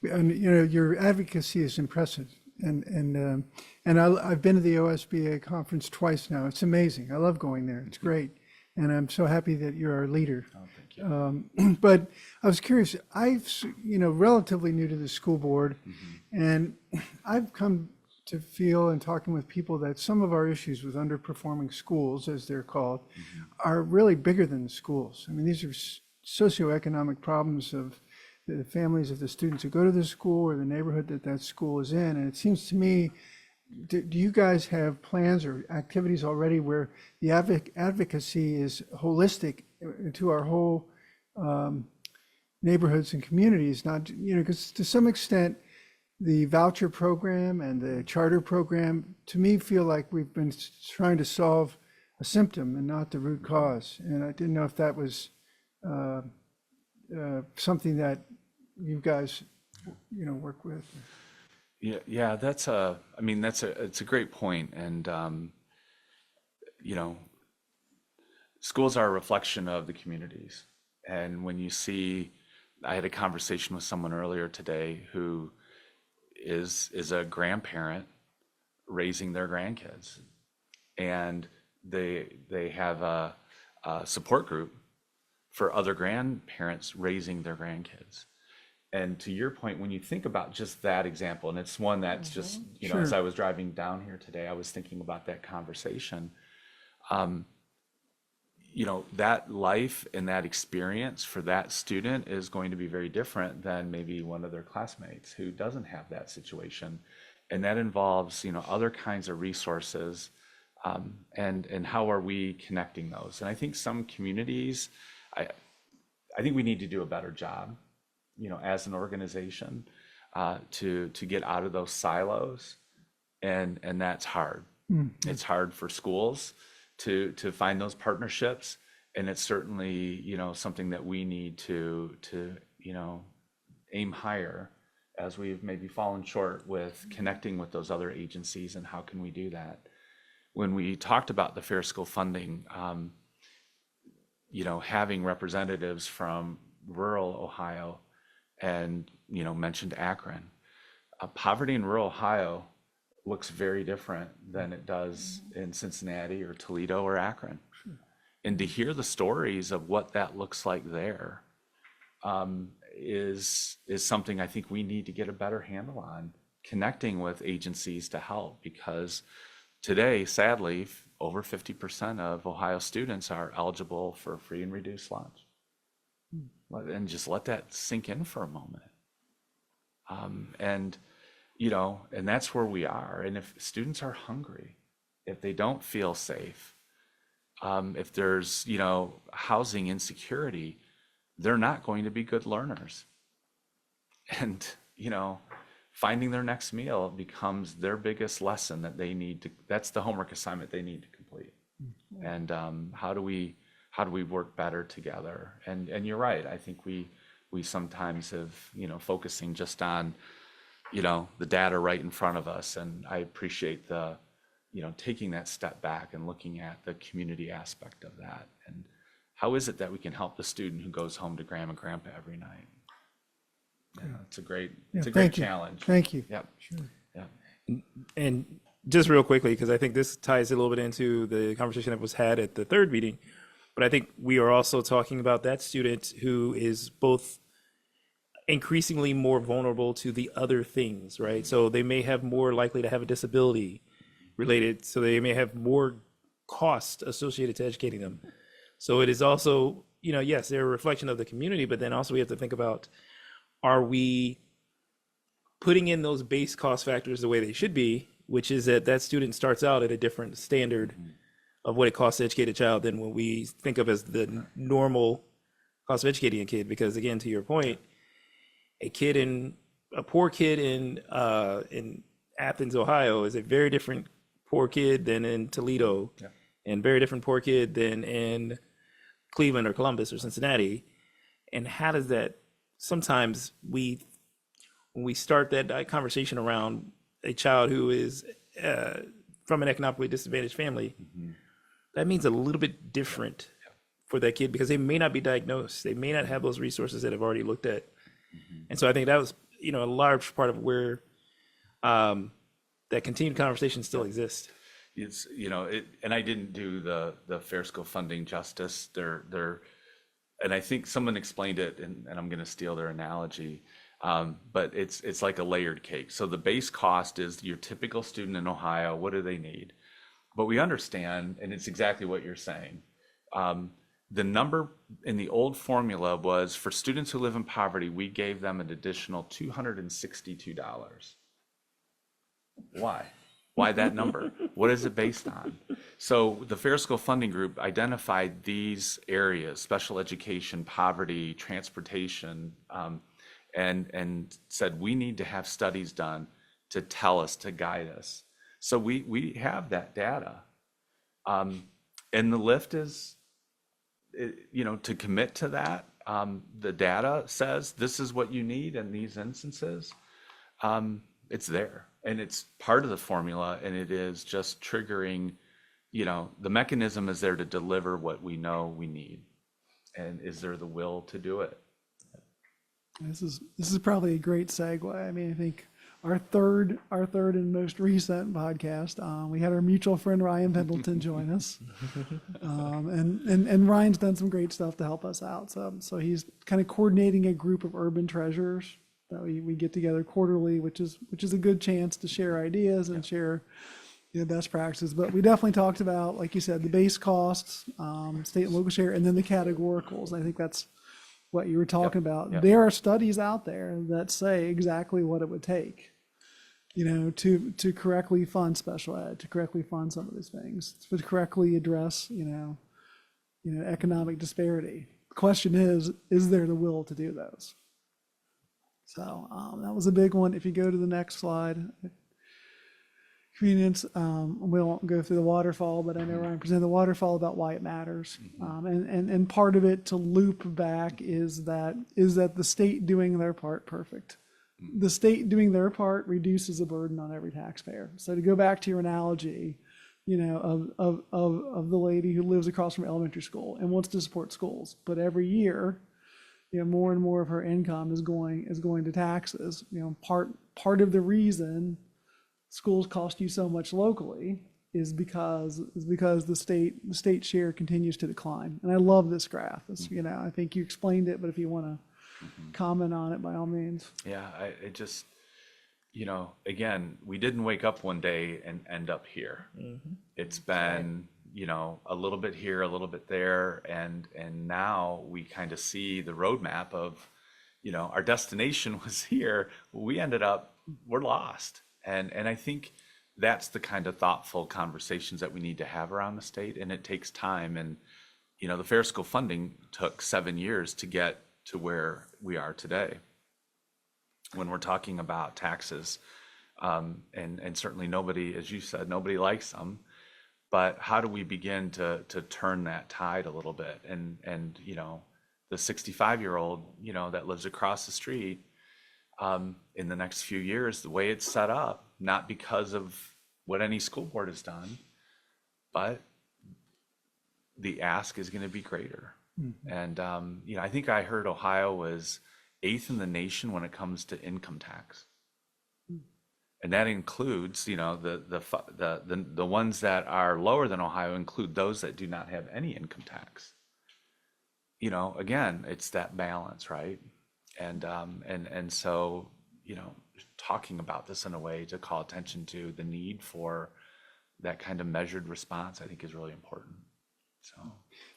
C: And, your advocacy is impressive. And I've been to the OSBA conference twice now. It's amazing. I love going there. It's great. And I'm so happy that you're our leader.
E: Oh, thank you.
C: But I was curious, relatively new to the school board, and I've come to feel in talking with people that some of our issues with underperforming schools, as they're called, are really bigger than the schools. I mean, these are socioeconomic problems of the families of the students who go to the school or the neighborhood that school is in. And it seems to me, do you guys have plans or activities already where the advocacy is holistic to our whole neighborhoods and communities? Not, because to some extent, the voucher program and the charter program, to me, feel like we've been trying to solve a symptom and not the root cause. And I didn't know if that was something that you guys, work with.
E: Yeah, it's a great point. And, schools are a reflection of the communities. And when you see, I had a conversation with someone earlier today who is a grandparent raising their grandkids. And they have a support group for other grandparents raising their grandkids. And to your point, when you think about just that example, and it's one that's just, you know,
B: Sure.
E: as I was driving down here today, I was thinking about that conversation. You know, that life and that experience for that student is going to be very different than maybe one of their classmates who doesn't have that situation. And that involves, you know, other kinds of resources, and how are we connecting those? And I think some communities, I think we need to do a better job, you know, as an organization, to get out of those silos, and that's hard. It's hard for schools to find those partnerships, and it's certainly, you know, something that we need to you know, aim higher, as we've maybe fallen short with connecting with those other agencies. And how can we do that? When we talked about the Fair School Funding, you know, having representatives from rural Ohio, and, you know, mentioned Akron. Poverty in rural Ohio looks very different than it does in Cincinnati or Toledo or Akron. And to hear the stories of what that looks like there, is something I think we need to get a better handle on, connecting with agencies to help, because today, sadly, over 50% of Ohio students are eligible for free and reduced lunch. And just let that sink in for a moment. And, you know, and that's where we are. And if students are hungry, if they don't feel safe, if there's, you know, housing insecurity, they're not going to be good learners. And, you know, finding their next meal becomes their biggest lesson that they need to, that's the homework assignment they need to complete. And how do we work better together? And you're right, I think we sometimes have, you know, focusing just on, you know, the data right in front of us. And I appreciate the, you know, taking that step back and looking at the community aspect of that. And how is it that we can help the student who goes home to grandma and grandpa every night? Yeah, it's a great
C: thank you.
E: challenge.
C: Thank you.
E: Yep. Yep.
F: And just real quickly, because I think this ties a little bit into the conversation that was had at the third meeting, but I think we are also talking about that student who is both increasingly more vulnerable to the other things, right? So they may have more likely to have a disability related, so they may have more cost associated to educating them. So it is also, you know, yes, they're a reflection of the community, but then also we have to think about, are we putting in those base cost factors the way they should be, which is that that student starts out at a different standard of what it costs to educate a child than what we think of as the normal cost of educating a kid. Because again, to your point, a poor kid in Athens, Ohio is a very different poor kid than in Toledo, and very different poor kid than in Cleveland or Columbus or Cincinnati. And how does that, sometimes when we start that conversation around a child who is from an economically disadvantaged family, that means a little bit different for that kid, because they may not be diagnosed. They may not have those resources that have already looked at. And so I think that was, you know, a large part of where that continued conversation still exists.
E: It's, you know, and I didn't do the Fair School Funding justice. And I think someone explained it, and I'm going to steal their analogy, but it's like a layered cake. So the base cost is your typical student in Ohio. What do they need? But we understand, and it's exactly what you're saying. The number in the old formula was, for students who live in poverty, we gave them an additional $262. Why? Why that number? What is it based on? So the Fair School Funding Group identified these areas: special education, poverty, transportation, and said we need to have studies done to tell us, to guide us. So we have that data, and the lift is, you know, to commit to that. The data says this is what you need in these instances. It's there, and it's part of the formula, and it is just triggering, you know, the mechanism is there to deliver what we know we need. And is there the will to do it?
B: This is probably a great segue. I mean, I think our third and most recent podcast. We had our mutual friend Ryan Pendleton join us, and Ryan's done some great stuff to help us out. So he's kind of coordinating a group of urban treasurers that we get together quarterly, which is a good chance to share ideas and share best practices. But we definitely talked about, like you said, the base costs, state and local share, and then the categoricals. I think that's what you were talking about.
E: Yep.
B: There are studies out there that say exactly what it would take, to correctly fund special ed, to correctly fund some of these things, to correctly address, economic disparity. The question is there the will to do those? So that was a big one. If you go to the next slide, convenience, we won't go through the waterfall, but I know Ryan presented the waterfall about why it matters. And part of it, to loop back, is that the state doing their part perfect. The state doing their part reduces the burden on every taxpayer. So to go back to your analogy, of the lady who lives across from elementary school and wants to support schools, but every year, more and more of her income is going to taxes. Part of the reason schools cost you so much locally is because the state share continues to decline. And I love this graph. It's, I think you explained it, but if you want to comment on it, by all means.
E: Yeah, it just, again, we didn't wake up one day and end up here. It's been, a little bit here, a little bit there, and now we kind of see the roadmap of, our destination was here. We ended up, we're lost. And I think that's the kind of thoughtful conversations that we need to have around the state, and it takes time. And, the Fair School funding took 7 years to get to where we are today. When we're talking about taxes, and certainly nobody, as you said, nobody likes them, but how do we begin to turn that tide a little bit? And the 65-year-old, that lives across the street, in the next few years, the way it's set up, not because of what any school board has done, but the ask is going to be greater. And, I think I heard Ohio was 8th in the nation when it comes to income tax. And that includes, the ones that are lower than Ohio include those that do not have any income tax. Again, it's that balance, right? And so, talking about this in a way to call attention to the need for that kind of measured response, I think, is really important. So,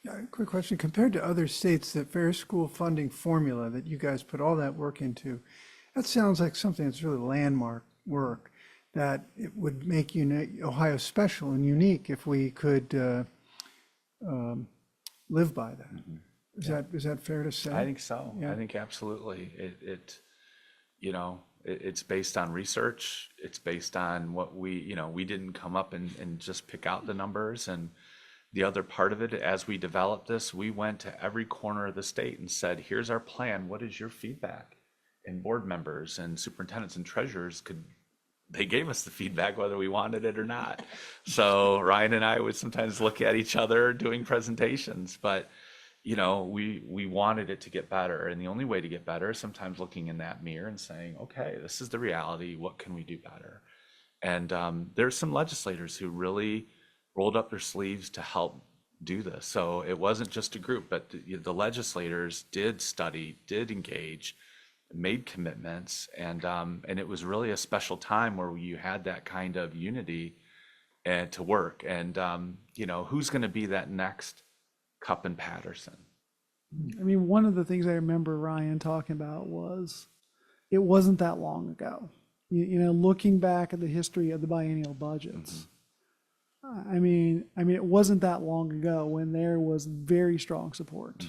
C: Yeah, quick question. Compared to other states, that Fair School funding formula that you guys put all that work into, that sounds like something that's really landmark work, that it would make Ohio special and unique if we could live by that. Is that fair to say?
E: I think so.
C: Yeah.
E: I think absolutely. It's based on research. It's based on what we didn't come up and just pick out the numbers. And the other part of it, as we developed this, we went to every corner of the state and said, here's our plan. What is your feedback? And board members and superintendents and treasurers they gave us the feedback whether we wanted it or not. So Ryan and I would sometimes look at each other doing presentations, but we wanted it to get better. And the only way to get better is sometimes looking in that mirror and saying, okay, this is the reality. What can we do better? And there's some legislators who really rolled up their sleeves to help do this. So it wasn't just a group, but the legislators did study, did engage, made commitments, and it was really a special time where you had that kind of unity and to work. And who's going to be that next Cupp and Patterson?
B: I mean, one of the things I remember Ryan talking about was it wasn't that long ago. Looking back at the history of the biennial budgets, I mean, it wasn't that long ago when there was very strong support,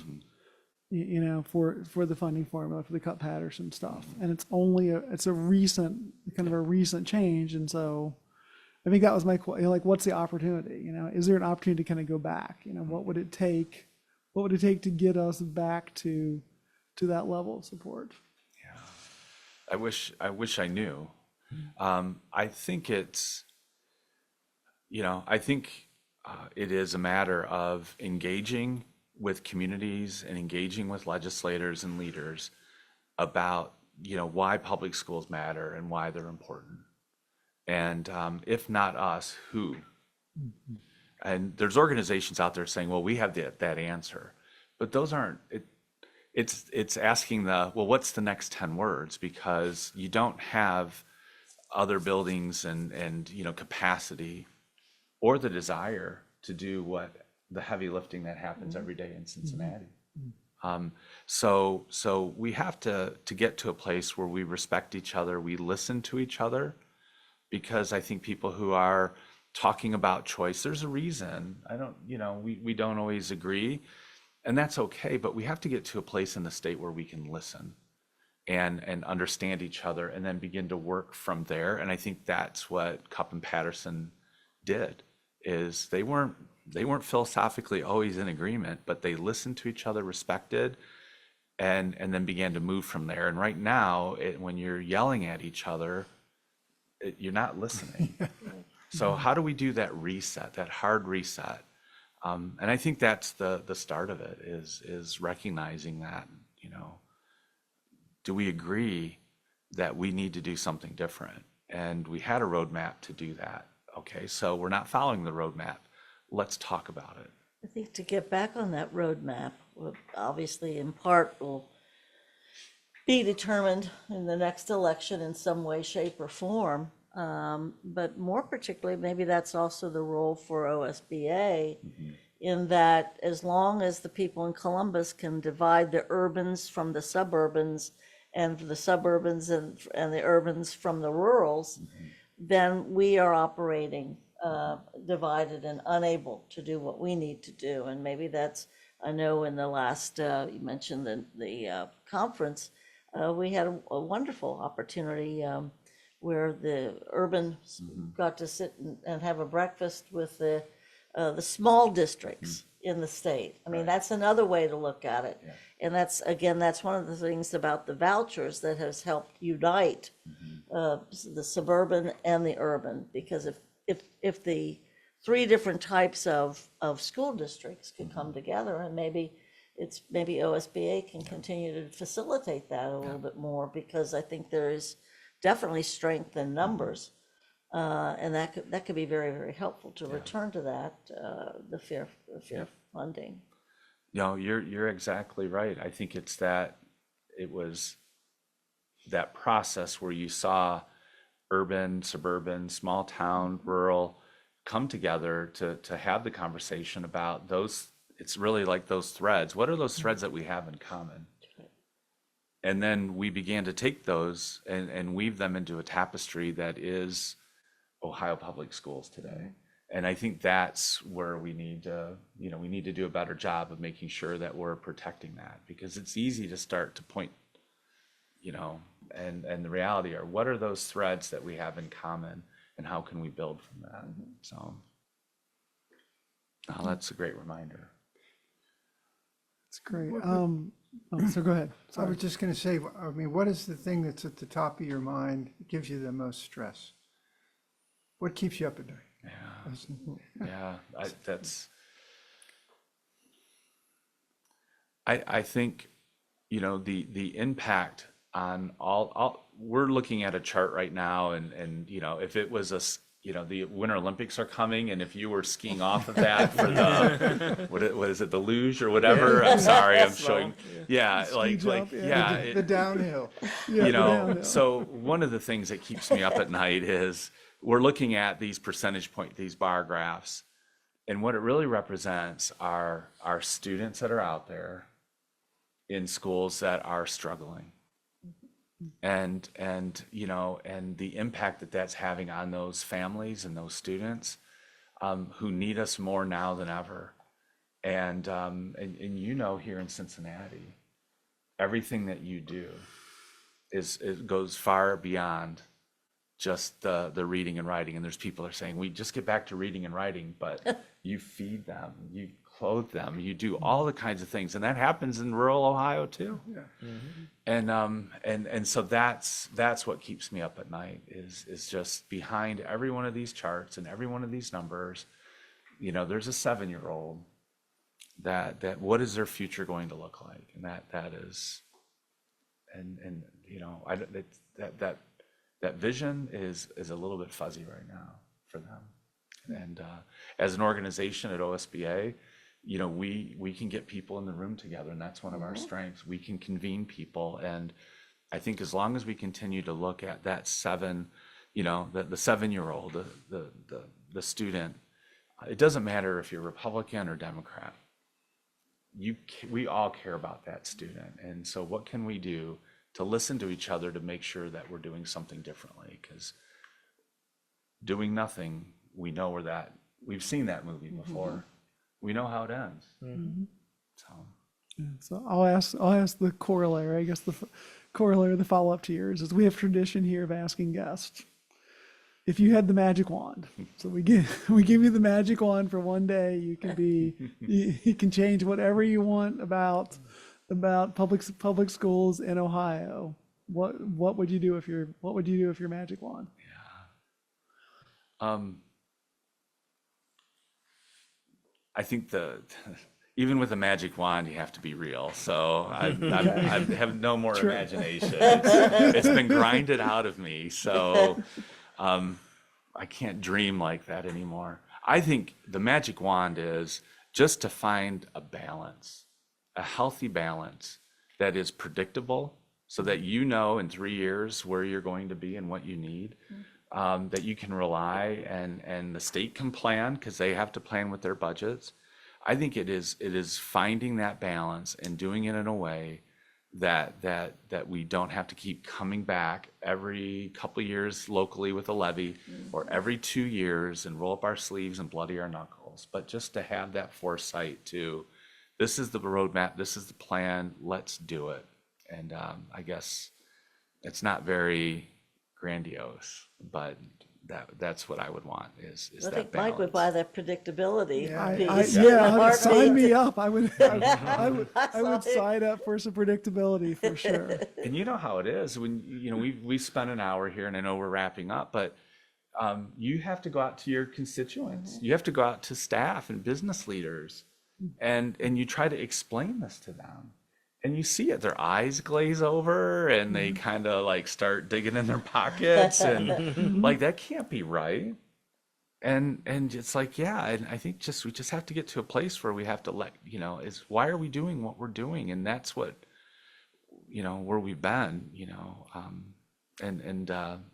B: for the funding formula for the Cupp Patterson stuff, and it's a recent change, and so I think that was my question. Like, what's the opportunity? Is there an opportunity to kind of go back? What would it take? What would it take to get us back to that level of support?
E: I wish I knew. I think it's, it is a matter of engaging with communities and engaging with legislators and leaders about why public schools matter and why they're important. And if not us, who? And there's organizations out there saying, well, we have that answer. But those aren't, it's asking what's the next 10 words? Because you don't have other buildings and capacity or the desire to do what the heavy lifting that happens every day in Cincinnati. So we have to get to a place where we respect each other, we listen to each other, because I think people who are talking about choice, there's a reason. We don't always agree, and that's okay, but we have to get to a place in the state where we can listen and understand each other and then begin to work from there. And I think that's what Cupp and Patterson did, is they weren't philosophically always in agreement, but they listened to each other, respected, and then began to move from there. And right now, when you're yelling at each other, you're not listening. So how do we do that reset, that hard reset? And I think that's the start of it, is recognizing that, do we agree that we need to do something different? And we had a roadmap to do that. Okay, so we're not following the roadmap. Let's talk about it.
D: I think to get back on that roadmap, obviously in part will be determined in the next election in some way, shape, or form. But more particularly, maybe that's also the role for OSBA, in that as long as the people in Columbus can divide the urbans from the suburbans and the suburbans and the urbans from the rurals, then we are operating divided and unable to do what we need to do. And maybe that's, I know in the last, you mentioned the conference, we had a wonderful opportunity where the urban got to sit and have a breakfast with the small districts in the state. I mean, that's another way to look at it.
E: Yeah.
D: And that's one of the things about the vouchers that has helped unite the suburban and the urban, because if the three different types of school districts could come together, and maybe OSBA can continue to facilitate that a little bit more, because I think there is definitely strength in numbers, and that could be very, very helpful to return to that, the fair funding.
E: You're exactly right. I think it was that process where you saw urban, suburban, small town, rural come together to have the conversation about those. It's really like those threads. What are those threads that we have in common? And then we began to take those and weave them into a tapestry that is Ohio Public Schools today. And I think that's where we need to do a better job of making sure that we're protecting that, because it's easy to start to point, and the reality are, what are those threads that we have in common, and how can we build from that? So that's a great reminder.
B: It's great. So go ahead.
C: I
B: Sorry.
C: was just going to say, I mean, what is the thing that's at the top of your mind, gives you the most stress? What keeps you up at night?
E: Yeah, I think, the impact on all, we're looking at a chart right now, and if it was the Winter Olympics are coming, and if you were skiing off of that for the, what is it, the luge or whatever? I'm sorry, I'm showing,
C: The downhill.
E: So one of the things that keeps me up at night is we're looking at these these bar graphs, and what it really represents are our students that are out there in schools that are struggling, and the impact that that's having on those families and those students who need us more now than ever. And here in Cincinnati, everything that you do it goes far beyond just the reading and writing. And there's people that are saying, we just get back to reading and writing, but you feed them, you clothe them, you do all the kinds of things. And that happens in rural Ohio too. And so that's what keeps me up at night, is just behind every one of these charts and every one of these numbers, there's a 7-year-old that what is their future going to look like? And that is, and you know, that vision is a little bit fuzzy right now for them. And as an organization at OSBA, you know, we can get people in the room together, and that's one of our strengths. We can convene people, and I think as long as we continue to look at that you know, the 7-year-old, the student, it doesn't matter if you're Republican or Democrat. We all care about that student, and so what can we do to listen to each other to make sure that we're doing something differently? Because doing nothing, we know we've seen that movie before. We know how it ends.
B: So I'll ask the corollary. I guess the corollary, the follow up to yours is we have tradition here of asking guests. If you had the magic wand, so we give you the magic wand for one day, you can change whatever you want about public schools in Ohio. What would you do if your magic wand?
E: I think even with a magic wand, you have to be real. So I have no more imagination. It's been grinded out of me. So I can't dream like that anymore. I think the magic wand is just to find a balance, a healthy balance that is predictable, so that you know in 3 years where you're going to be and what you need. That you can rely, and the state can plan, because they have to plan with their budgets. I think it is finding that balance and doing it in a way that we don't have to keep coming back every couple of years locally with a levy, or every 2 years and roll up our sleeves and bloody our knuckles, but just to have that foresight to, this is the roadmap, this is the plan, let's do it. And I guess it's not very grandiose, but that's what I would want is
D: I
E: that
D: think
E: balance.
D: Mike would buy that predictability piece.
B: Sign me up. I would
D: Absolutely.
B: sign up for some predictability for sure.
E: And you know how it is when, you know, we spent an hour here, and I know we're wrapping up, but you have to go out to your constituents. You have to go out to staff and business leaders, and you try to explain this to them. And you see it, their eyes glaze over, and they kind of like start digging in their pockets, and like, that can't be right. And it's like, yeah, and I think we just have to get to a place where we have to why are we doing what we're doing? And that's what, you know, where we've been, you know,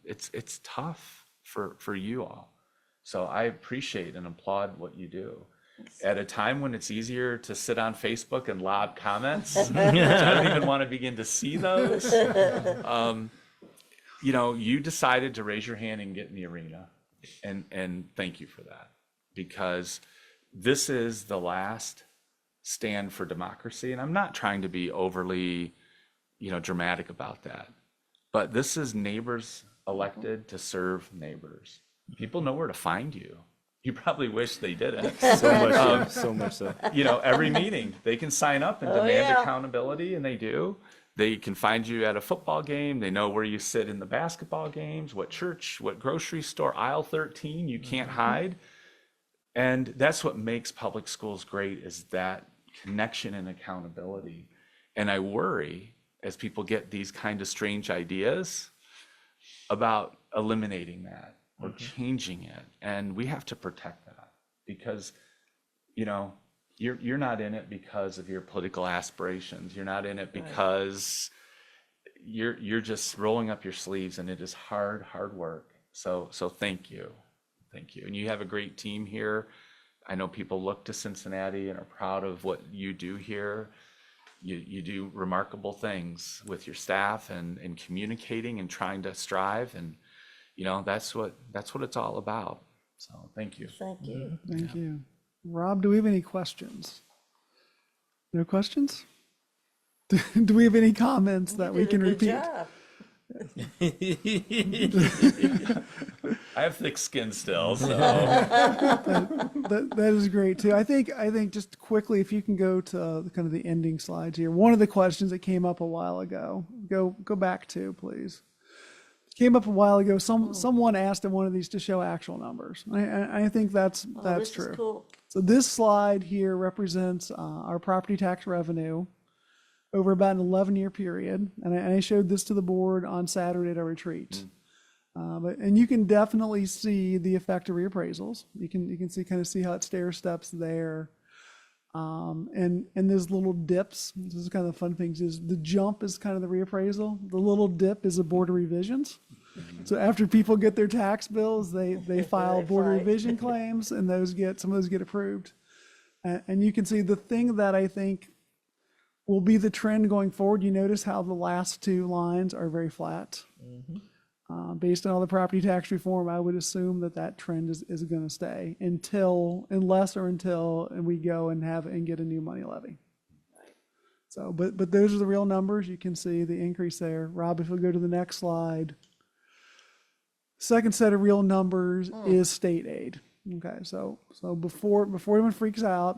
E: it's tough for you all. So I appreciate and applaud what you do. At a time when it's easier to sit on Facebook and lob comments, which I don't even want to begin to see those. You know, you decided to raise your hand and get in the arena, and thank you for that, because this is the last stand for democracy. And I'm not trying to be overly, you know, dramatic about that, but this is neighbors elected to serve neighbors. People know where to find you. You probably wish they didn't.
F: So much so.
E: You know, every meeting, they can sign up and demand accountability, and they do. They can find you at a football game. They know where you sit in the basketball games, what church, what grocery store, aisle 13, you can't hide. And that's what makes public schools great, is that connection and accountability. And I worry, as people get these kind of strange ideas, about eliminating that or changing it. And we have to protect that, because, you know, you're not in it because of your political aspirations. You're not in it because you're just rolling up your sleeves, and it is hard work. So thank you. Thank you. And you have a great team here. I know people look to Cincinnati and are proud of what you do here. You do remarkable things with your staff and communicating and trying to strive, and you know, that's what it's all about. So thank you.
D: Thank you.
B: Thank you. Rob, do we have any questions? No questions? Do we have any comments that we can repeat?
E: I have thick skin still, so
B: That is great too. I think just quickly, if you can go to kind of the ending slides here. One of the questions that came up a while ago, go back to, please. Came up a while ago. Someone asked in one of these to show actual numbers. I think that's
D: This
B: true.
D: is cool.
B: So this slide here represents our property tax revenue over about an 11-year period. And I showed this to the board on Saturday at our retreat. And you can definitely see the effect of reappraisals. You can see how it stair steps there. And there's little dips. This is kind of the fun things is the jump is kind of the reappraisal. The little dip is the board of revisions. So after people get their tax bills, they file board of revision claims, and some of those get approved. And you can see the thing that I think will be the trend going forward. You notice how the last two lines are very flat. Based on all the property tax reform, I would assume that trend is going to stay until we go and get a new money levy. So, but those are the real numbers. You can see the increase there. Rob, if we go to the next slide. Second set of real numbers is state aid. Okay, so before anyone freaks out,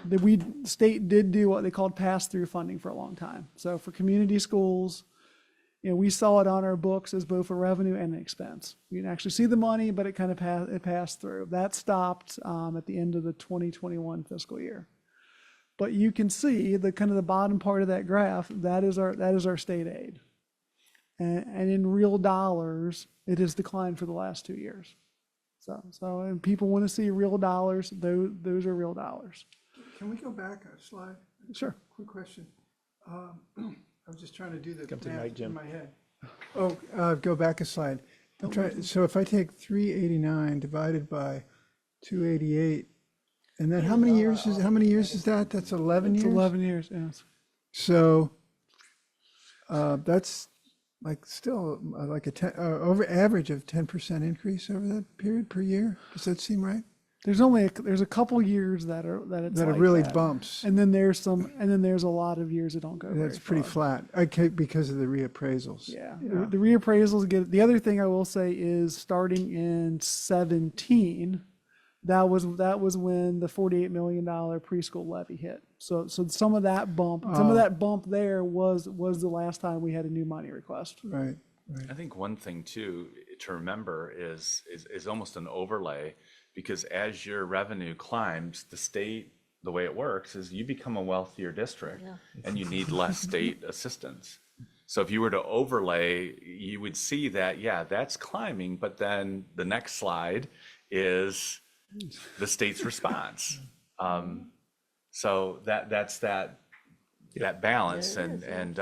B: the state did do what they called pass-through funding for a long time. So for community schools, we saw it on our books as both a revenue and an expense. You can actually see the money, but it kind of passed through. That stopped at the end of the 2021 fiscal year. But you can see the kind of the bottom part of that graph. That is our state aid, and in real dollars, it has declined for the last 2 years. So and people want to see real dollars. Those are real dollars.
C: Can we go back a slide?
B: Sure.
C: Quick question. I was just trying to do the
F: Come to the
C: math
F: mic, Jim.
C: in my head. Go back a slide. So if I take 389 divided by 288, and then how many years is that? That's 11 years?
B: It's 11 years, yes.
C: So that's like still like over average of 10% increase over that period per year. Does that seem right?
B: There's a couple years that are like
C: really
B: that.
C: bumps.
B: And then there's a lot of years that don't go.
C: That's
B: very
C: pretty
B: far.
C: flat. Okay, because of the reappraisals.
B: Yeah. The reappraisals get. The other thing I will say is starting in 17, that was when the $48 million preschool levy hit. So some of that bump there was the last time we had a new money request.
C: Right.
E: I think one thing too to remember is almost an overlay, because as your revenue climbs, the state, the way it works is you become a wealthier district and you need less state assistance. So if you were to overlay, you would see that, that's climbing, but then the next slide is the state's response. So that's that balance, and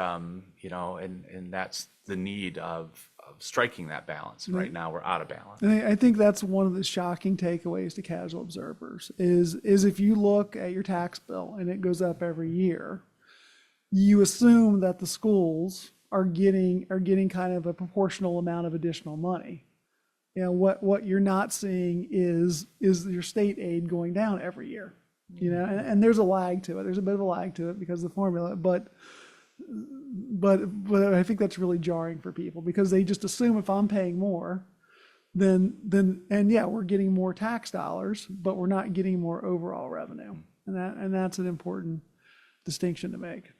E: that's the need of striking that balance. Right now we're out of balance.
B: And I think that's one of the shocking takeaways to casual observers is if you look at your tax bill and it goes up every year, you assume that the schools are getting kind of a proportional amount of additional money. What you're not seeing is your state aid going down every year. And there's a lag to it. There's a bit of a lag to it because of the formula, but I think that's really jarring for people because they just assume if I'm paying more, then we're getting more tax dollars, but we're not getting more overall revenue, and that's an important distinction to make.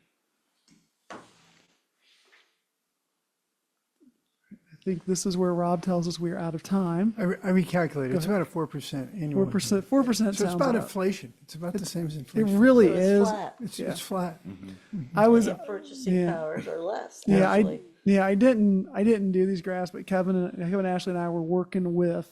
B: I think this is where Rob tells us we're out of time.
C: I recalculated. It's about a 4% annual.
B: 4%. 4%
C: So
B: sounds
C: it's about
B: about-
C: inflation. It's about the same as
B: It
C: inflation.
B: really
D: So it's
B: is.
D: flat.
C: It's flat.
B: I was.
D: And purchasing powers are less,
B: Yeah,
D: actually.
B: I didn't do these graphs, but Kevin, Ashley, and I were working with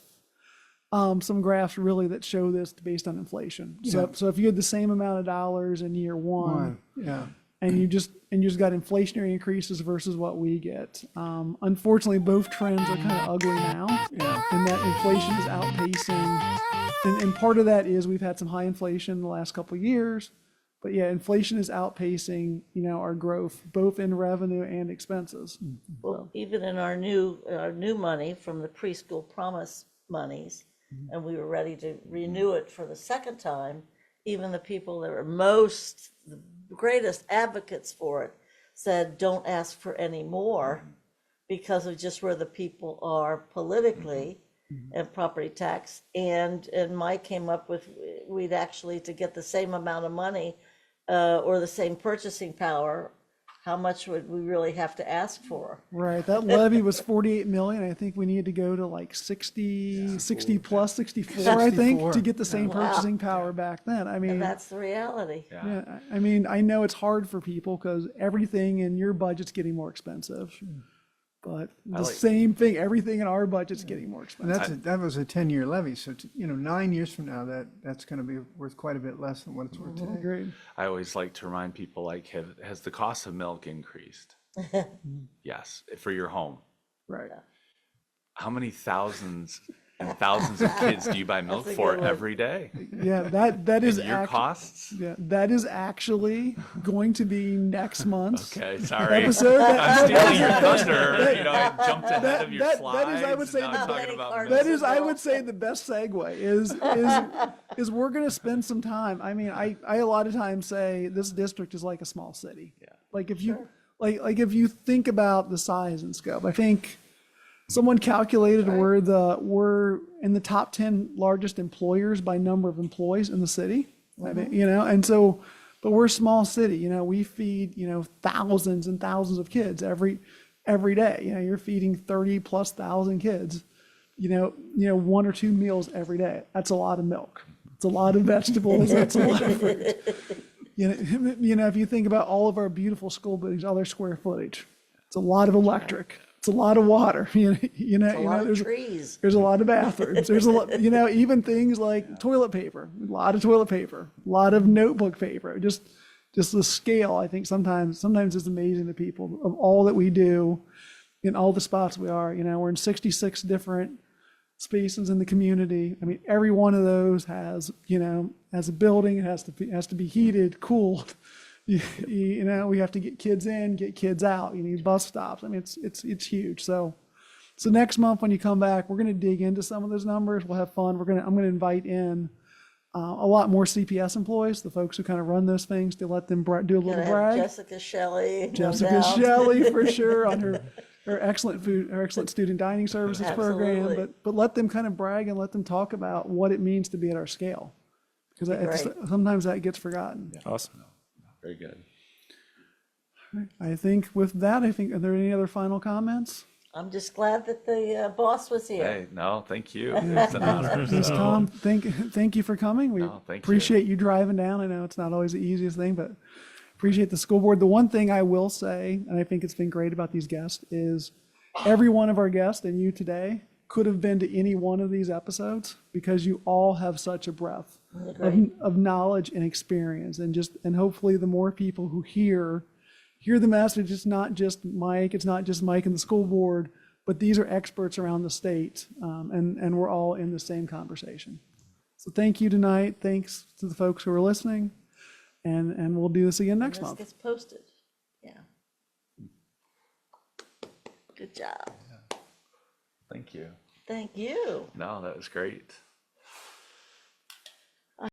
B: some graphs really that show this based on inflation. So if you had the same amount of dollars in year one,
C: Yeah.
B: and you just got inflationary increases versus what we get. Unfortunately, both trends are kind of ugly now, and that inflation is outpacing. And part of that is we've had some high inflation in the last couple of years, but inflation is outpacing our growth both in revenue and expenses.
D: Well, even in our new money from the preschool promise monies, and we were ready to renew it for the second time, even the people that were the greatest advocates for it said, don't ask for any more because of just where the people are politically and property tax. And Mike came up with, we'd actually, to get the same amount of money or the same purchasing power, how much would we really have to ask for?
B: Right, that levy was 48 million. I think we needed to go to like 60 plus 64, I think,
C: 64.
B: to get the same
D: Wow.
B: purchasing power back then. I mean,
D: And that's the reality.
B: yeah, I mean, I know it's hard for people because everything in your budget's getting more expensive. But the same thing, everything in our budget's getting more
C: And
B: expensive.
C: that was a 10-year levy, so, 9 years from now, that's going to be worth quite a bit less than what it's worth today.
B: Agreed.
E: I always like to remind people, like, has the cost of milk increased? Yes, for your home.
B: Right.
E: How many thousands and thousands of kids do you buy milk
D: a
E: for
D: good one.
E: every day?
B: Yeah, that is
E: And your costs?
B: yeah, that is actually going to be next month's
E: Okay, sorry.
B: episode.
E: I'm stealing your thunder. You know, I jumped ahead of your
B: that
E: slides.
B: is, I would say,
E: and now
B: the
E: I'm talking about
D: best-
E: milk.
B: That is, I would say, the best segue is we're going to spend some time. I mean, I a lot of times say this district is like a small city.
E: Yeah.
B: Like if you like if you think about the size and scope, I think someone calculated we're in the top 10 largest employers by number of employees in the city. I mean, and so, but we're a small city. We feed thousands and thousands of kids every day. You're feeding 30,000+ kids. 1 or 2 meals every day. That's a lot of milk. It's a lot of vegetables. That's a lot of fruit. If you think about all of our beautiful school buildings, all their square footage, it's a lot of electric. It's a lot of water.
D: A lot of trees.
B: There's a lot of bathrooms. There's a lot, even things like toilet paper, a lot of toilet paper, a lot of notebook paper. Just the scale, I think sometimes is amazing to people of all that we do in all the spots we are. We're in 66 different spaces in the community. I mean, every one of those has a building. It has to be heated, cooled. We have to get kids in, get kids out. You need bus stops. I mean, it's huge. So next month when you come back, we're going to dig into some of those numbers. We'll have fun. I'm going to invite in a lot more CPS employees, the folks who kind of run those things, to let them do a little
D: Gonna have
B: brag.
D: Jessica Shelley. no
B: Jessica
D: doubt.
B: Shelley for sure on her excellent student dining services program,
D: Absolutely.
B: but let them kind of brag and let them talk about what it means to be at our scale, because sometimes that gets forgotten.
F: Awesome.
E: Very good.
B: I think with that, are there any other final comments?
D: I'm just glad that the boss was here.
E: Hey, no, thank you. It's an honor.
B: Ms. Tom, thank you for coming. We
E: No, thank you.
B: appreciate you driving down. I know it's not always the easiest thing, but appreciate the school board. The one thing I will say, and I think it's been great about these guests, is every one of our guests and you today could have been to any one of these episodes, because you all have such a breadth of knowledge and experience, and hopefully the more people who hear the message. It's not just Mike and the school board, but these are experts around the state, and we're all in the same conversation. So thank you tonight. Thanks to the folks who are listening, and we'll do this again next
D: This
B: month.
D: gets posted. Yeah. Good job.
E: Thank you.
D: Thank you.
E: No, that was great.